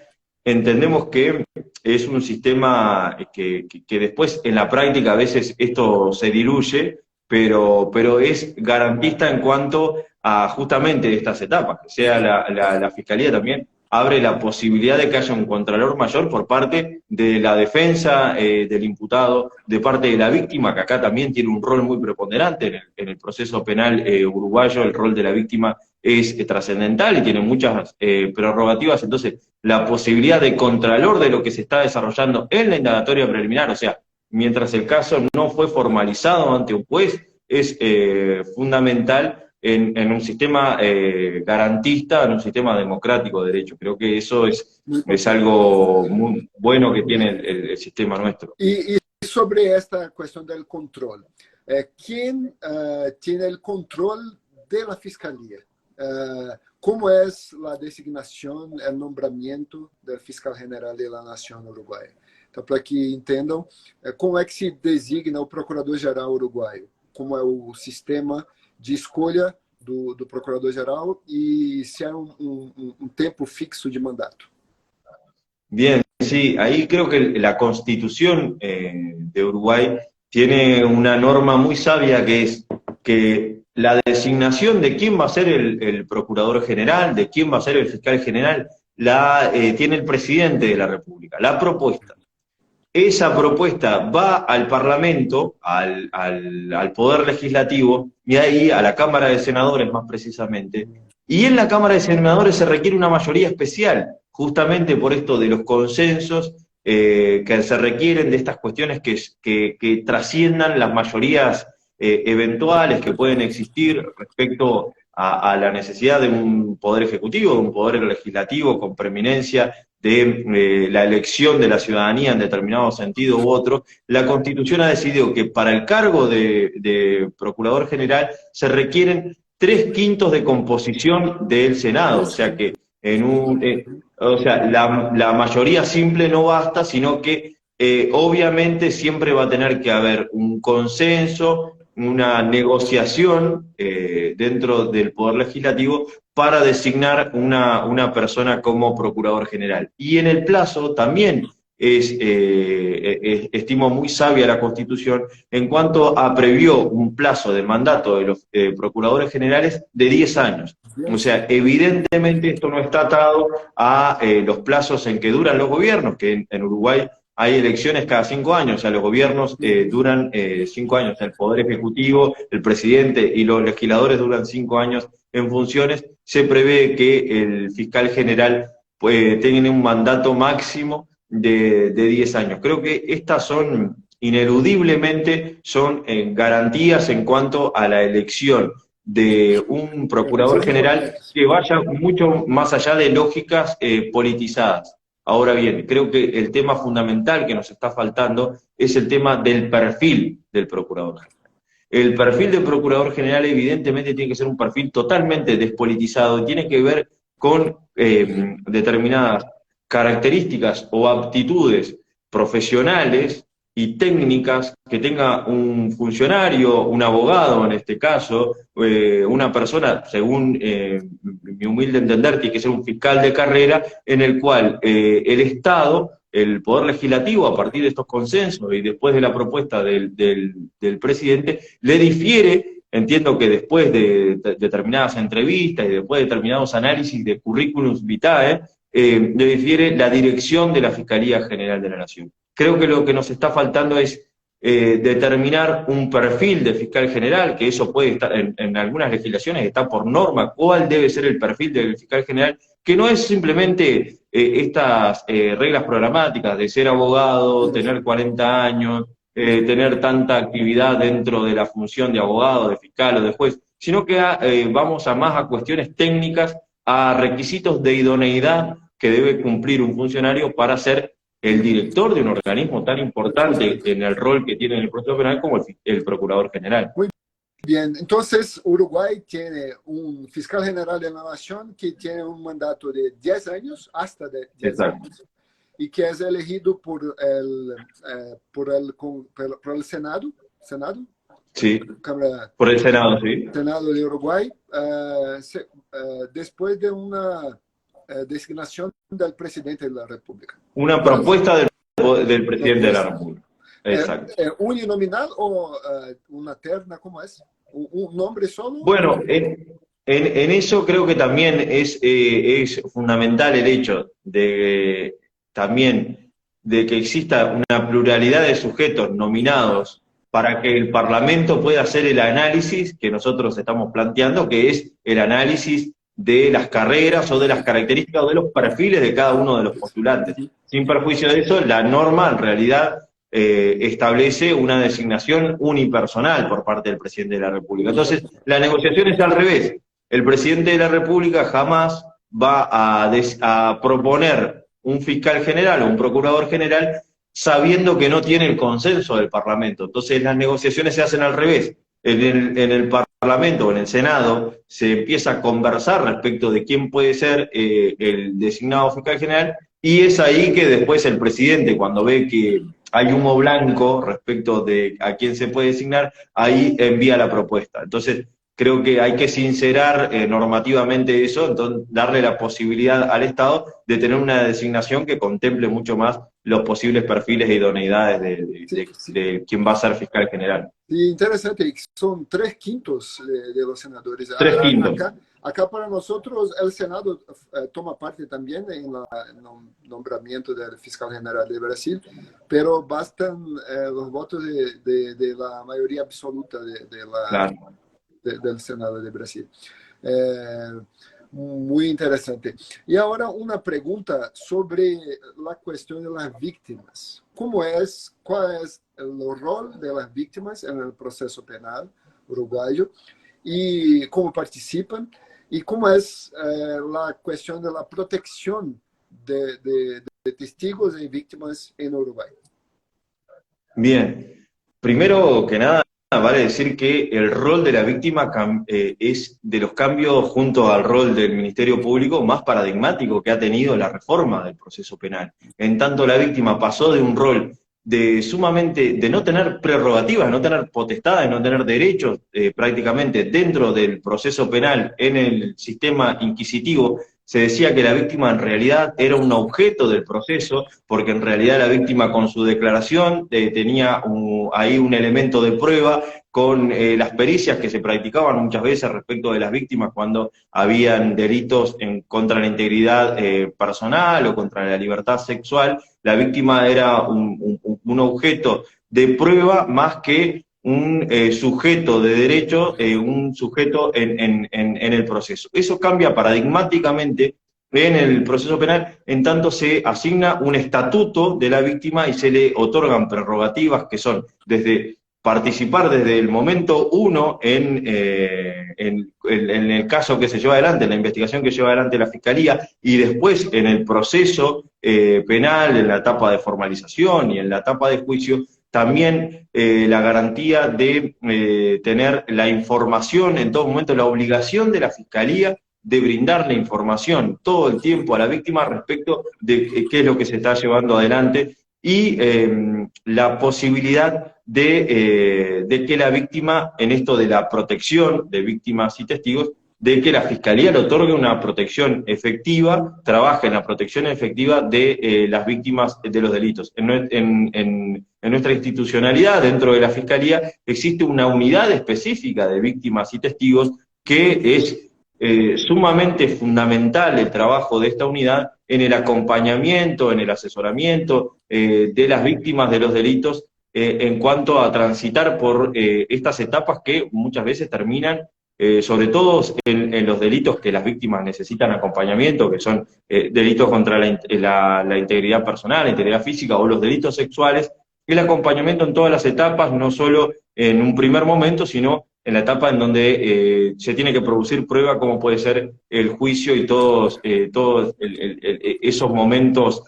Entendemos que es un sistema que después en la práctica a veces esto se diluye, pero es garantista en cuanto a justamente estas etapas, que sea la fiscalía también abre la posibilidad de que haya un contralor mayor por parte de la defensa del imputado, de parte de la víctima, que acá también tiene un rol muy preponderante en el proceso penal uruguayo. El rol de la víctima es trascendental y tiene muchas prerrogativas. Entonces, la posibilidad de contralor de lo que se está desarrollando en la indagatoria preliminar, o sea, mientras el caso no fue formalizado ante un juez, es fundamental en un sistema garantista, en un sistema democrático de derecho. Creo que eso es algo muy bueno que tiene el sistema nuestro. Y sobre esta cuestión del control, ¿quién tiene el control de la fiscalía? ¿Cómo es la designación, el nombramiento del fiscal general de la Nación Uruguaya? Então, para que entendam, como é que se designa o procurador-geral uruguaio? Como é o sistema de escolha do procurador-geral y si hay un tiempo fixo de mandato? Bien, sí, ahí creo que la Constitución de Uruguay tiene una norma muy sabia, que es que la designación de quién va a ser el procurador general, de quién va a ser el fiscal general, tiene el presidente de la República, la propuesta. Esa propuesta va al Parlamento, al Poder Legislativo, y ahí a la Cámara de Senadores más precisamente, y en la Cámara de Senadores se requiere una mayoría especial, justamente por esto de los consensos que se requieren de estas cuestiones que trasciendan las mayorías eventuales que pueden existir respecto a la necesidad de un poder ejecutivo, de un poder legislativo con preeminencia, de la elección de la ciudadanía en determinado sentido u otro. La Constitución ha decidido que para el cargo de Procurador General se requieren 3/5 de composición del Senado, o sea que la mayoría simple no basta, sino que obviamente siempre va a tener que haber un consenso, una negociación dentro del Poder Legislativo para designar una persona como Procurador General. Y en el plazo también estimo muy sabia la Constitución en cuanto a previó un plazo de mandato de los Procuradores Generales de 10 años. O sea, evidentemente esto no está atado a los plazos en que duran los gobiernos, que en Uruguay hay elecciones cada 5 años, o sea, los gobiernos duran 5 años, el Poder Ejecutivo, el presidente y los legisladores duran 5 años en funciones. Se prevé que el fiscal general tenga un mandato máximo de 10 años. Creo que estas son, ineludiblemente, son garantías en cuanto a la elección de un procurador general que vaya mucho más allá de lógicas politizadas. Ahora bien, creo que el tema fundamental que nos está faltando es el tema del perfil del procurador general. El perfil del procurador general evidentemente tiene que ser un perfil totalmente despolitizado, tiene que ver con determinadas características o aptitudes profesionales y técnicas que tenga un funcionario, un abogado en este caso, una persona, según mi humilde entender, tiene que ser un fiscal de carrera, en el cual el Estado, el Poder Legislativo, a partir de estos consensos y después de la propuesta del presidente, le difiere, entiendo que después de determinadas entrevistas y después de determinados análisis de currículums vitae, le difiere la dirección de la Fiscalía General de la Nación. Creo que lo que nos está faltando es determinar un perfil de fiscal general, que eso puede estar en algunas legislaciones, está por norma, cuál debe ser el perfil del fiscal general, que no es simplemente estas reglas programáticas de ser abogado, tener 40 años, tener tanta actividad dentro de la función de abogado, de fiscal o de juez, sino que vamos más a cuestiones técnicas, a requisitos de idoneidad que debe cumplir un funcionario para ser el director de un organismo tan importante en el rol que tiene en el proceso penal como el Procurador General. Muy bien, entonces Uruguay tiene un fiscal general de la Nación que tiene un mandato de 10 años, hasta de 10 años, y que es elegido por el Senado. Sí, Cámara, por el Senado, sí. Senado de Uruguay, después de una designación del presidente de la República. Una propuesta del presidente de la República. Exacto. ¿Uninominal o una terna? ¿Cómo es? ¿Un nombre solo? Bueno, en eso creo que también es fundamental el hecho de que exista una pluralidad de sujetos nominados para que el Parlamento pueda hacer el análisis que nosotros estamos planteando, que es el análisis de las carreras o de las características o de los perfiles de cada uno de los postulantes. Sin perjuicio de eso, la norma en realidad establece una designación unipersonal por parte del presidente de la República. Entonces, la negociación es al revés. El presidente de la República jamás va a proponer un fiscal general o un procurador general sabiendo que no tiene el consenso del Parlamento. Entonces, las negociaciones se hacen al revés. En el Parlamento o en el Senado se empieza a conversar respecto de quién puede ser el designado fiscal general, y es ahí que después el presidente, cuando ve que hay humo blanco respecto de a quién se puede designar, ahí envía la propuesta. Entonces, creo que hay que sincerar normativamente eso, entonces darle la posibilidad al Estado de tener una designación que contemple mucho más los posibles perfiles e idoneidades Sí, sí. de quien va a ser fiscal general. Y interesante, son 3/5 de los senadores. Tres quintos. Acá para nosotros el Senado toma parte también en el nombramiento del fiscal general de Brasil, pero bastan los votos de la mayoría absoluta Claro. del Senado de Brasil. Eh, Muy interesante. Y ahora una pregunta sobre la cuestión de las víctimas. ¿Cuál es el rol de las víctimas en el proceso penal uruguayo y cómo participan? ¿Y cómo es la cuestión de la protección de testigos y víctimas en Uruguay? Bien, primero que nada, vale decir que el rol de la víctima es de los cambios junto al rol del Ministerio Público más paradigmático que ha tenido la reforma del proceso penal. En tanto, la víctima pasó de un rol de no tener prerrogativas, no tener potestades, no tener derechos prácticamente dentro del proceso penal en el sistema inquisitivo. Se decía que la víctima en realidad era un objeto del proceso, porque en realidad la víctima con su declaración tenía ahí un elemento de prueba con las pericias que se practicaban muchas veces respecto de las víctimas cuando habían delitos contra la integridad personal o contra la libertad sexual. La víctima era un objeto de prueba más que un sujeto de derecho, un sujeto en el proceso. Eso cambia paradigmáticamente en el proceso penal, en tanto se asigna un estatuto de la víctima y se le otorgan prerrogativas que son desde participar desde el momento uno en el caso que se lleva adelante, en la investigación que lleva adelante la Fiscalía, y después en el proceso penal, en la etapa de formalización y en la etapa de juicio, también la garantía de tener la información en todo momento, la obligación de la Fiscalía de brindarle información todo el tiempo a la víctima respecto de qué es lo que se está llevando adelante y la posibilidad de que la víctima, en esto de la protección de víctimas y testigos, de que la Fiscalía le otorgue una protección efectiva, trabaje en la protección efectiva de las víctimas de los delitos. En nuestra institucionalidad, dentro de la Fiscalía, existe una unidad específica de víctimas y testigos que es sumamente fundamental el trabajo de esta unidad en el acompañamiento, en el asesoramiento de las víctimas de los delitos en cuanto a transitar por estas etapas que muchas veces terminan, sobre todo en los delitos que las víctimas necesitan acompañamiento, que son delitos contra la integridad personal, la integridad física o los delitos sexuales, el acompañamiento en todas las etapas, no solo en un primer momento, sino en la etapa en donde se tiene que producir prueba, como puede ser el juicio y todos esos momentos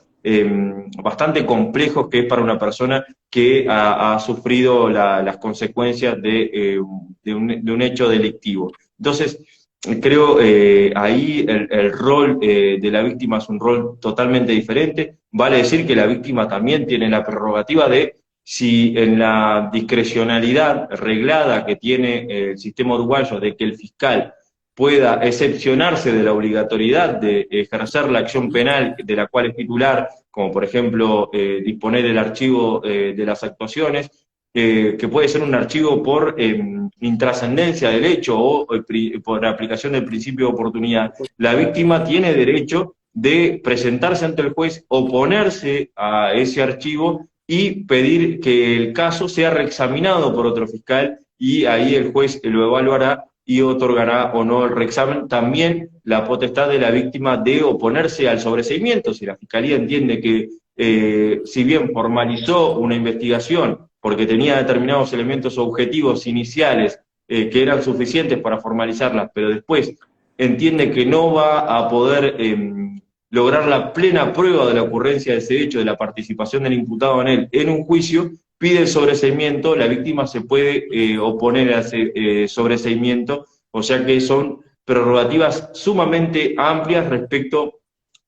bastante complejos que es para una persona que ha sufrido las consecuencias de un hecho delictivo. Entonces, creo ahí el rol de la víctima es un rol totalmente diferente. Vale decir que la víctima también tiene la prerrogativa de, si en la discrecionalidad reglada que tiene el sistema uruguayo de que el fiscal pueda excepcionarse de la obligatoriedad de ejercer la acción penal de la cual es titular, como por ejemplo disponer el archivo de las actuaciones, que puede ser un archivo por intrascendencia del hecho o por aplicación del principio de oportunidad. La víctima tiene derecho de presentarse ante el juez, oponerse a ese archivo y pedir que el caso sea reexaminado por otro fiscal, y ahí el juez lo evaluará y otorgará o no el reexamen. También la potestad de la víctima de oponerse al sobreseimiento, si la Fiscalía entiende que si bien formalizó una investigación porque tenía determinados elementos objetivos iniciales que eran suficientes para formalizarla, pero después entiende que no va a poder lograr la plena prueba de la ocurrencia de ese hecho, de la participación del imputado en él en un juicio, pide el sobreseimiento, la víctima se puede oponer a ese sobreseimiento, o sea que son prerrogativas sumamente amplias respecto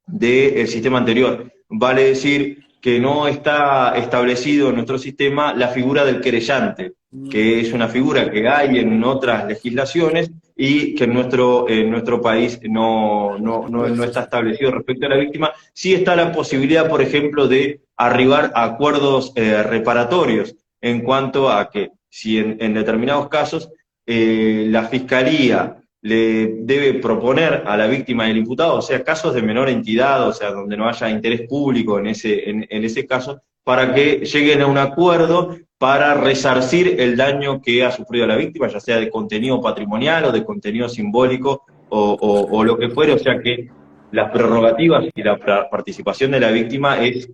del sistema anterior. Vale decir que no está establecido en nuestro sistema la figura del querellante, que es una figura que hay en otras legislaciones y que en nuestro país no está establecido respecto a la víctima. Sí está la posibilidad, por ejemplo, de arribar a acuerdos reparatorios en cuanto a que si en determinados casos la Fiscalía le debe proponer a la víctima del imputado, o sea, casos de menor entidad, o sea, donde no haya interés público en ese caso, para que lleguen a un acuerdo para resarcir el daño que ha sufrido la víctima, ya sea de contenido patrimonial o de contenido simbólico o lo que fuere, o sea que las prerrogativas y la participación de la víctima es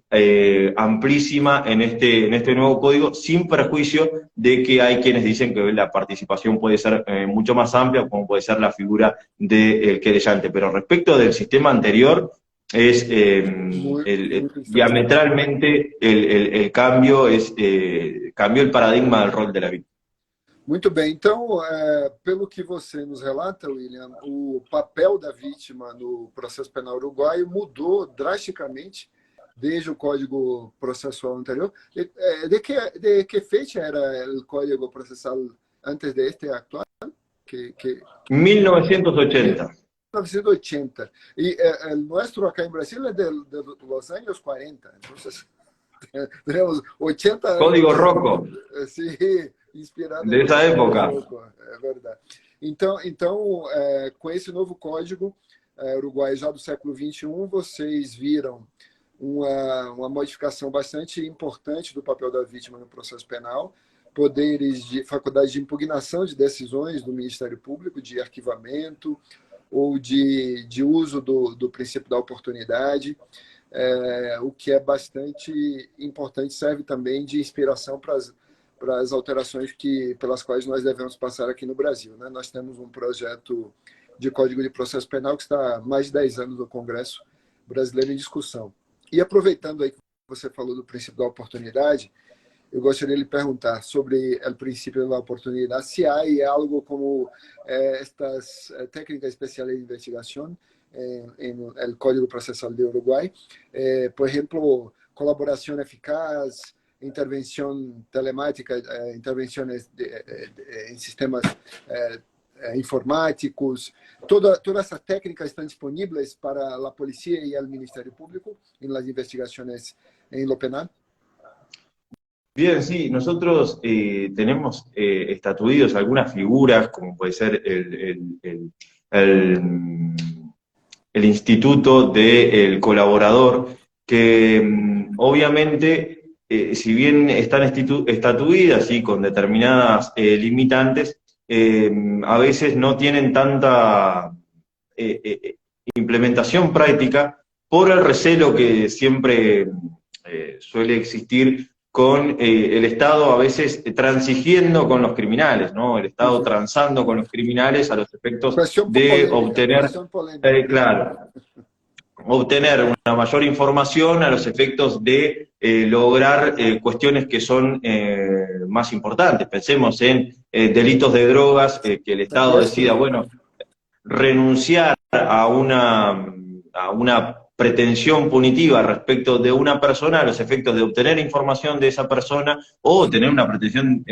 amplísima en este nuevo código, sin perjuicio de que hay quienes dicen que la participación puede ser mucho más amplia, como puede ser la figura del querellante. Pero respecto del sistema anterior, es diametralmente el cambio, cambió el paradigma del rol de la víctima. Muito bem, então, pelo que você nos relata, William, o papel da vítima no processo penal uruguaio mudou drasticamente desde o Código Processual anterior. De que fecha era o Código Processual antes de este actual? 1980. 1980. Y el nuestro acá en Brasil es de los años 40. Entonces, tenemos 80 años. Código Rocco. Sí, inspirado dessa época. É verdade. Então com esse novo código uruguaio já do século XXI, vocês viram uma modificação bastante importante do papel da vítima no processo penal, faculdade de impugnação de decisões do Ministério Público, de arquivamento ou de uso do princípio da oportunidade, o que é bastante importante, serve também de inspiração para as alterações pelas quais nós devemos passar aqui no Brasil, né? Nós temos um projeto de Código de Processo Penal que está há mais de 10 anos no Congresso brasileiro em discussão. E aproveitando aí que você falou do princípio da oportunidade, eu gostaria de lhe perguntar sobre o princípio da oportunidade, se há algo como estas técnicas especiais de investigação no Código Processual de Uruguai, por exemplo, colaboração eficaz, intervenção telemática, intervenções em sistemas informáticos, todas essas técnicas estão disponíveis para a polícia e o Ministério Público en las investigaciones en lo penal? Bien, sí, nosotros tenemos estatuidos algunas figuras, como puede ser el Instituto del Colaborador, que obviamente, si bien están estatuidas y con determinadas limitantes, a veces no tienen tanta implementación práctica por el recelo que siempre suele existir con el Estado a veces transigiendo con los criminales, ¿no? El Estado transando con los criminales a los efectos de obtener, obtener una mayor información a los efectos de lograr cuestiones que son más importantes. Pensemos en delitos de drogas, que el Estado decida, bueno, renunciar a una pretensión punitiva respecto de una persona a los efectos de obtener información de esa persona o tener una pretensión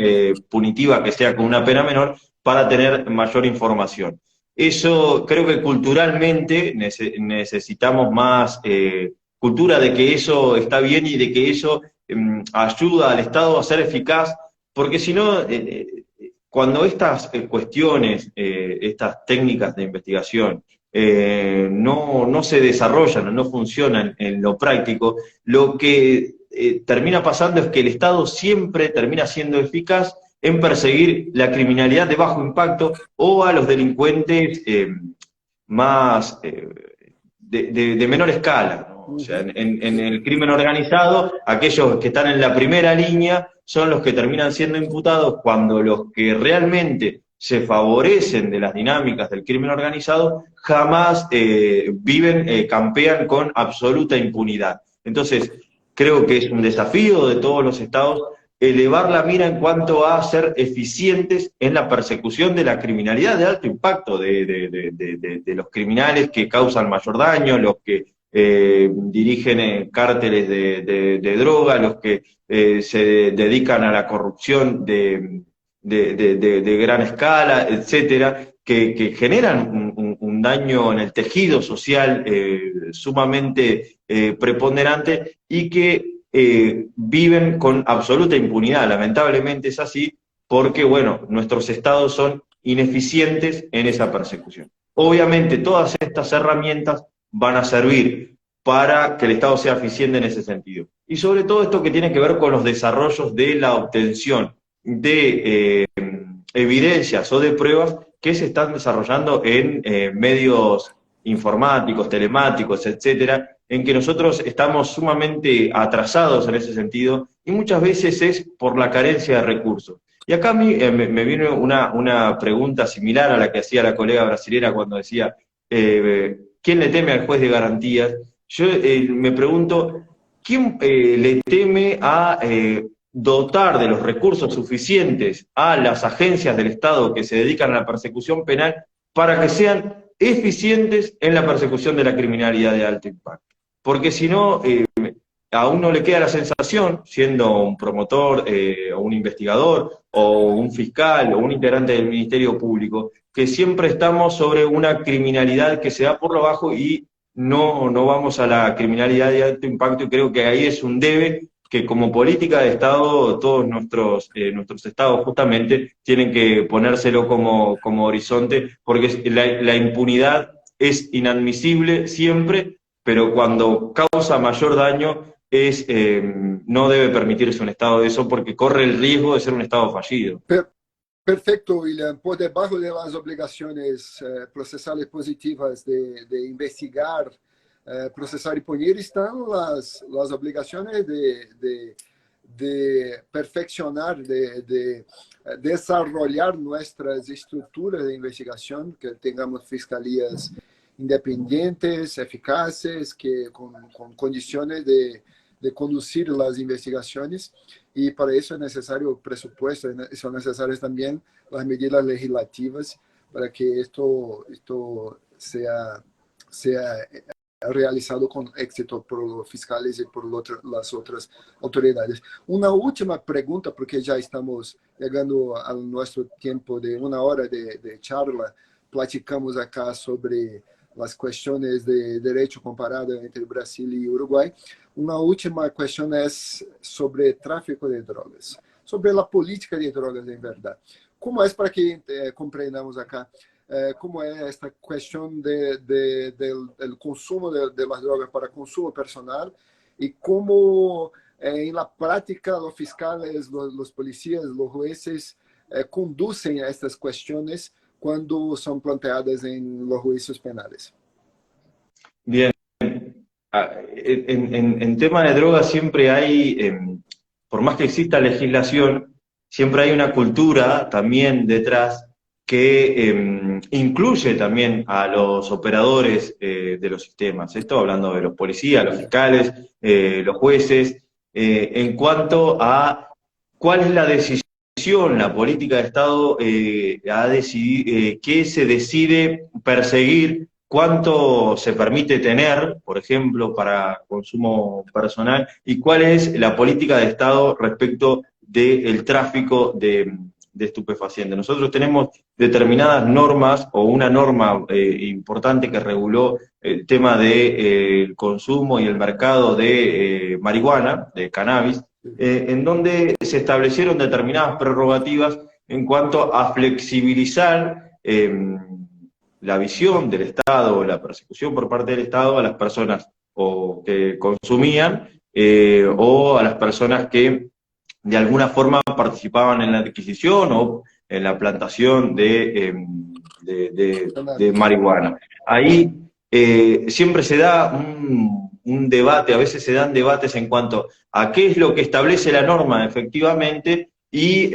punitiva que sea con una pena menor para tener mayor información. Eso creo que culturalmente necesitamos más cultura de que eso está bien y de que eso ayuda al Estado a ser eficaz, porque si no, cuando estas cuestiones, estas técnicas de investigación no se desarrollan o no funcionan en lo práctico, lo que termina pasando es que el Estado siempre termina siendo eficaz en perseguir la criminalidad de bajo impacto o a los delincuentes más de menor escala, ¿no? O sea, en el crimen organizado, aquellos que están en la primera línea son los que terminan siendo imputados, cuando los que realmente se favorecen de las dinámicas del crimen organizado jamás campean con absoluta impunidad. Entonces, creo que es un desafío de todos los estados elevar la mira en cuanto a ser eficientes en la persecución de la criminalidad de alto impacto, de los criminales que causan mayor daño, los que dirigen cárteles de droga, los que se dedican a la corrupción de gran escala, etcétera, que generan un daño en el tejido social sumamente preponderante y que viven con absoluta impunidad. Lamentablemente es así porque, bueno, nuestros estados son ineficientes en esa persecución. Obviamente todas estas herramientas van a servir para que el Estado sea eficiente en ese sentido. Y sobre todo esto que tiene que ver con los desarrollos de la obtención de evidencias o de pruebas que se están desarrollando en medios informáticos, telemáticos, etcétera, en que nosotros estamos sumamente atrasados en ese sentido y muchas veces es por la carencia de recursos. Y acá a mí me viene una pregunta similar a la que hacía la colega brasilera cuando decía ¿quién le teme al juez de garantías? Yo me pregunto, ¿quién le teme a dotar de los recursos suficientes a las agencias del Estado que se dedican a la persecución penal para que sean eficientes en la persecución de la criminalidad de alto impacto? Porque si no, a uno le queda la sensación, siendo un promotor o un investigador o un fiscal o un integrante del Ministerio Público, que siempre estamos sobre una criminalidad que se da por lo bajo y no vamos a la criminalidad de alto impacto, y creo que ahí es un debe que como política de Estado todos nuestros estados justamente tienen que ponérselo como horizonte, porque la impunidad es inadmisible siempre, pero cuando causa mayor daño no debe permitirse un Estado de eso porque corre el riesgo de ser un Estado fallido. Perfecto, William. Por debajo de las obligaciones procesales positivas de investigar, procesar y punir están las obligaciones de perfeccionar, de desarrollar nuestras estructuras de investigación, que tengamos fiscalías independientes, eficaces, con condiciones de conducir las investigaciones, y para eso es necesario presupuesto, son necesarias también las medidas legislativas para que esto sea realizado con éxito por los fiscales y por las otras autoridades. Una última pregunta, porque ya estamos llegando a nuestro tiempo de 1 hora de charla. Platicamos acá sobre las cuestiones de derecho comparado entre Brasil y Uruguay. Una última cuestión es sobre tráfico de drogas, sobre la política de drogas en verdad. ¿Cómo es, para que comprendamos acá, cómo es esta cuestión del consumo de las drogas para consumo personal y cómo en la práctica los fiscales, los policías, los jueces conducen a estas cuestiones cuando son planteadas en los juicios penales? Bien, en tema de drogas siempre hay, por más que exista legislación, siempre hay una cultura también detrás que incluye también a los operadores de los sistemas. Esto hablando de los policías, los fiscales, los jueces, en cuanto a cuál es la decisión, la política de Estado a decidir, qué se decide perseguir, cuánto se permite tener, por ejemplo, para consumo personal, y cuál es la política de Estado respecto del tráfico de estupefacientes. Nosotros tenemos determinadas normas, o una norma importante que reguló el tema del consumo y el mercado de marihuana, de cannabis, en donde se establecieron determinadas prerrogativas en cuanto a flexibilizar la visión del Estado, la persecución por parte del Estado a las personas o que consumían o a las personas que de alguna forma participaban en la adquisición o en la plantación de marihuana. Ahí siempre se da un debate, a veces se dan debates en cuanto a qué es lo que establece la norma efectivamente y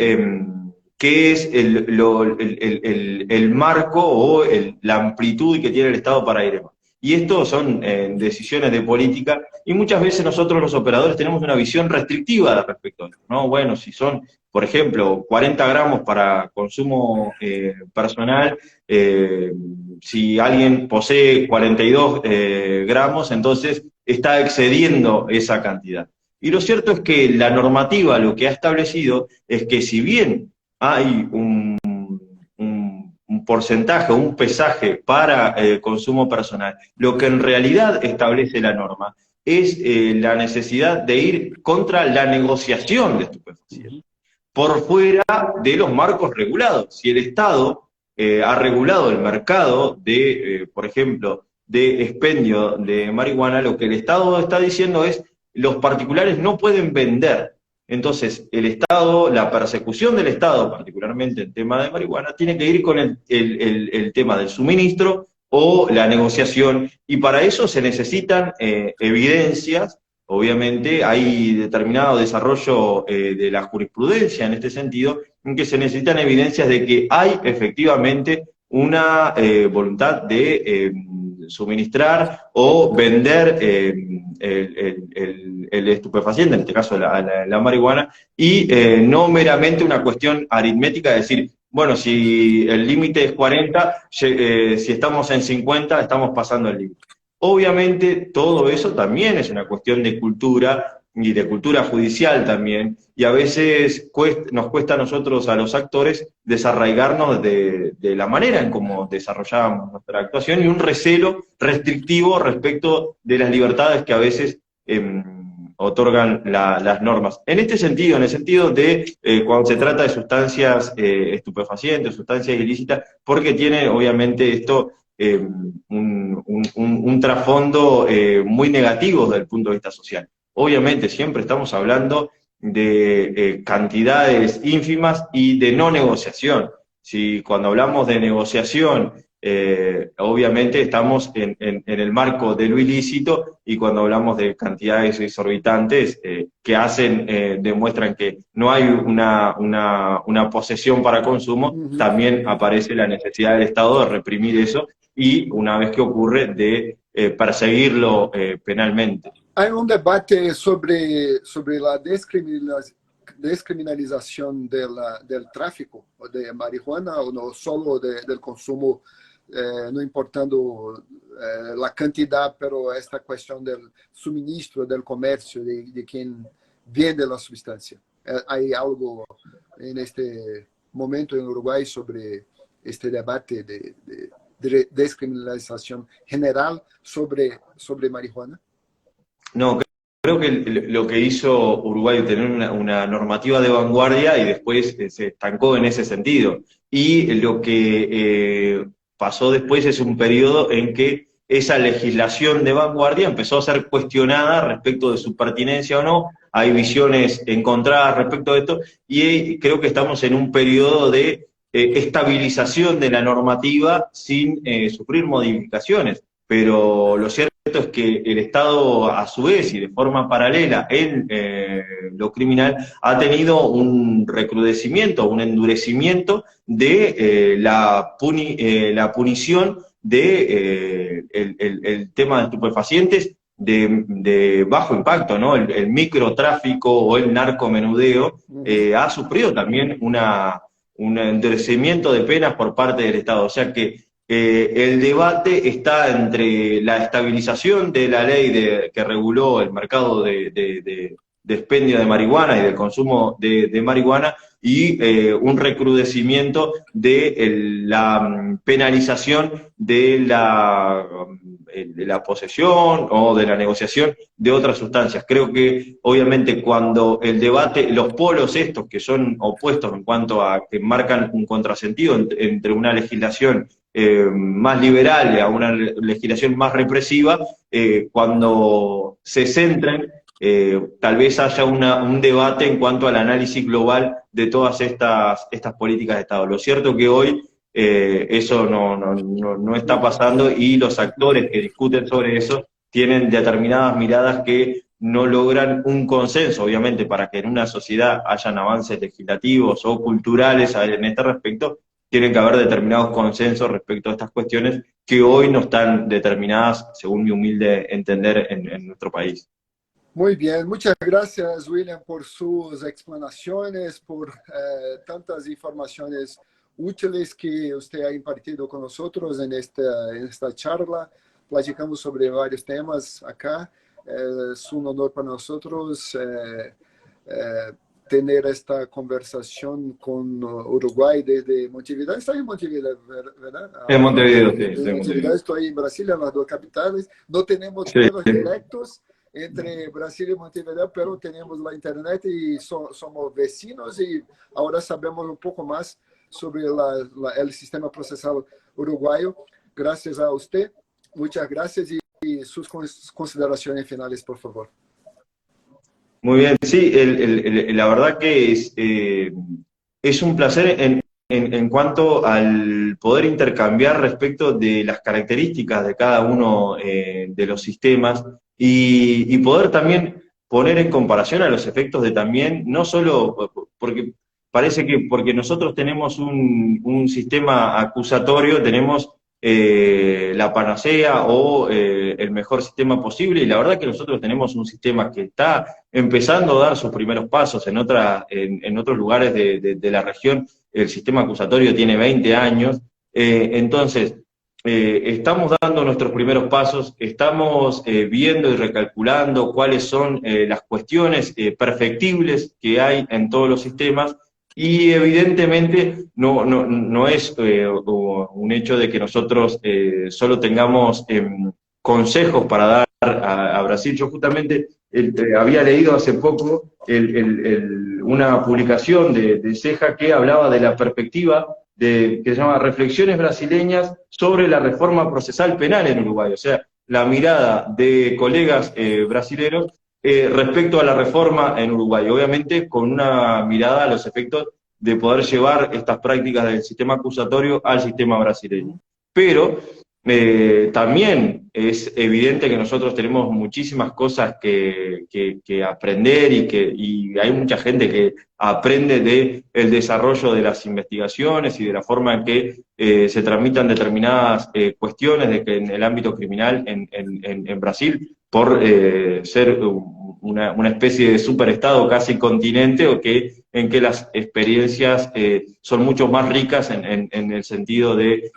qué es el marco o la amplitud que tiene el Estado para ir más. Y esto son decisiones de política, y muchas veces nosotros los operadores tenemos una visión restrictiva respecto a esto, ¿no? Bueno, si son, por ejemplo, 40 gramos para consumo personal, si alguien posee 42 gramos, entonces está excediendo esa cantidad. Y lo cierto es que la normativa lo que ha establecido es que si bien hay un porcentaje, un pesaje para consumo personal, lo que en realidad establece la norma es la necesidad de ir contra la negociación de estupefacientes, por fuera de los marcos regulados. Si el Estado ha regulado el mercado de, por ejemplo, de expendio de marihuana, lo que el Estado está diciendo es los particulares no pueden vender. Entonces, el Estado, la persecución del Estado, particularmente en tema de marihuana, tiene que ir con el tema del suministro o la negociación, y para eso se necesitan evidencias. Obviamente hay determinado desarrollo de la jurisprudencia en este sentido, en que se necesitan evidencias de que hay efectivamente una voluntad de suministrar o vender el estupefaciente, en este caso la marihuana, y no meramente una cuestión aritmética de decir, bueno, si el límite es 40, si estamos en 50, estamos pasando el límite. Obviamente todo eso también es una cuestión de cultura y de cultura judicial también, y a veces nos cuesta a nosotros, a los actores, desarraigarnos de la manera en cómo desarrollábamos nuestra actuación y un recelo restrictivo respecto de las libertades que a veces otorgan las normas. En este sentido, en el sentido de cuando se trata de sustancias estupefacientes, sustancias ilícitas, porque tiene obviamente esto un trasfondo muy negativo desde el punto de vista social. Obviamente siempre estamos hablando de cantidades ínfimas y de no negociación. Si cuando hablamos de negociación, obviamente estamos en el marco de lo ilícito, y cuando hablamos de cantidades exorbitantes que demuestran que no hay una posesión para consumo, también aparece la necesidad del Estado de reprimir eso, y una vez que ocurre, de perseguirlo penalmente. Hay un debate sobre la descriminalización del tráfico de marihuana, o no solo del consumo, no importando la cantidad, pero esta cuestión del suministro, del comercio, de quien vende la sustancia. ¿Hay algo en este momento en Uruguay sobre este debate de descriminalización general sobre marihuana? No, creo que lo que hizo Uruguay es tener una normativa de vanguardia y después se estancó en ese sentido. Y lo que pasó después es un periodo en que esa legislación de vanguardia empezó a ser cuestionada respecto de su pertinencia o no. Hay visiones encontradas respecto de esto, y creo que estamos en un periodo de estabilización de la normativa sin sufrir modificaciones. Pero lo cierto es que el Estado, a su vez y de forma paralela en lo criminal, ha tenido un recrudecimiento, un endurecimiento de la punición de el tema de estupefacientes de bajo impacto, ¿no? El microtráfico o el narcomenudeo ha sufrido también un endurecimiento de penas por parte del Estado. O sea que el debate está entre la estabilización de la ley que reguló el mercado de expendio de marihuana y del consumo de marihuana, y un recrudecimiento de la penalización de la posesión o de la negociación de otras sustancias. Creo que obviamente cuando el debate, los polos estos que son opuestos en cuanto a que marcan un contrasentido entre una legislación más liberal a una legislación más represiva, cuando se centren, tal vez haya un debate en cuanto al análisis global de todas estas políticas de Estado. Lo cierto es que hoy eso no está pasando, y los actores que discuten sobre eso tienen determinadas miradas que no logran un consenso. Obviamente, para que en una sociedad hayan avances legislativos o culturales en este respecto, tienen que haber determinados consensos respecto a estas cuestiones que hoy no están determinadas, según mi humilde entender, en nuestro país. Muy bien, muchas gracias, William, por sus explanaciones, por tantas informaciones útiles que usted ha impartido con nosotros en esta charla. Platicamos sobre varios temas acá. Es un honor para nosotros tener esta conversación con Uruguay desde Montevideo. Está en Montevideo, ¿verdad? En Ahora, Montevideo, sí, desde estoy en Montevideo, Montevideo. estoy en Brasilia, en las dos capitales. No tenemos Sí, vuelos directos entre Brasil y Montevideo, pero tenemos la internet y somos vecinos y ahora sabemos un poco más sobre el sistema procesal uruguayo. Gracias a usted. Muchas gracias y sus consideraciones finales, por favor. muy bien. Sí, la verdad que es un placer en cuanto al poder intercambiar respecto de las características de cada uno de los sistemas y poder también poner en comparación a los efectos de también, no solo porque parece que porque nosotros tenemos un sistema acusatorio, tenemos la panacea o el mejor sistema posible, y la verdad que nosotros tenemos un sistema que está empezando a dar sus primeros pasos en otros lugares de la región. El sistema acusatorio tiene 20 años, entonces estamos dando nuestros primeros pasos, estamos viendo y recalculando cuáles son las cuestiones perfectibles que hay en todos los sistemas, y evidentemente no es un hecho de que nosotros solo tengamos consejos para dar a Brasil. Yo justamente había leído hace poco una publicación de Ceja que hablaba de la perspectiva que se llama Reflexiones brasileñas sobre la reforma procesal penal en Uruguay. O sea, la mirada de colegas brasileños respecto a la reforma en Uruguay. Obviamente con una mirada a los efectos de poder llevar estas prácticas del sistema acusatorio al sistema brasileño. Pero también es evidente que nosotros tenemos muchísimas cosas que aprender y hay mucha gente que aprende del desarrollo de las investigaciones y de la forma en que se tramitan determinadas cuestiones de que en el ámbito criminal en Brasil, por ser una especie de superestado casi continente, en que las experiencias son mucho más ricas en el sentido de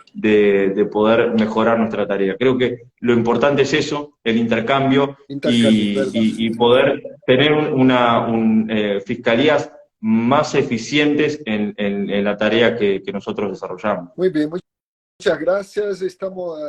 poder mejorar nuestra tarea. Creo que lo importante es eso, el intercambio Intercambio, ¿verdad? y poder tener fiscalías más eficientes en la tarea que nosotros desarrollamos. Muy bien, muchas gracias.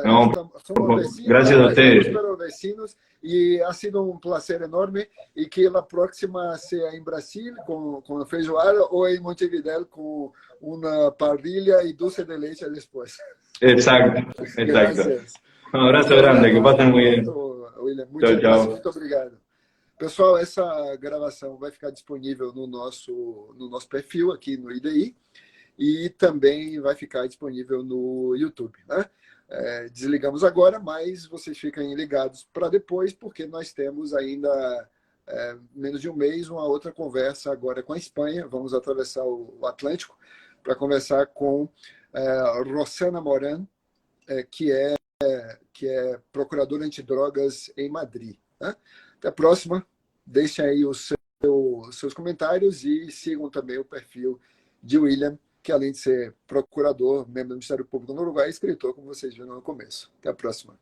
No, Somos vecinos, gracias a trabajamos, ustedes. pero vecinos, y ha sido un placer enorme. Y que la próxima sea en Brasil con feijoada o en Montevideo con una parrilla y dulce de leche después. Exacto, exacto. Gracias. Un abrazo Até grande, que até pasen muy bien. pronto, William. Chao, Muchas gracias, chao. muito obrigado. Pessoal, essa gravação vai ficar disponível no nosso perfil aqui no IDI e também vai ficar disponível no YouTube, né? Desligamos agora, mas vocês fiquem ligados para depois, porque nós temos ainda menos de um mês uma outra conversa agora com a Espanha. Vamos atravessar o Atlântico para conversar com Rosana Moran, que é procuradora antidrogas em Madrid, né? Até a próxima. Deixem aí seus comentários e sigam também o perfil de William, que além de ser procurador, membro do Ministério Público no Uruguai, é escritor, como vocês viram no começo. Até a próxima.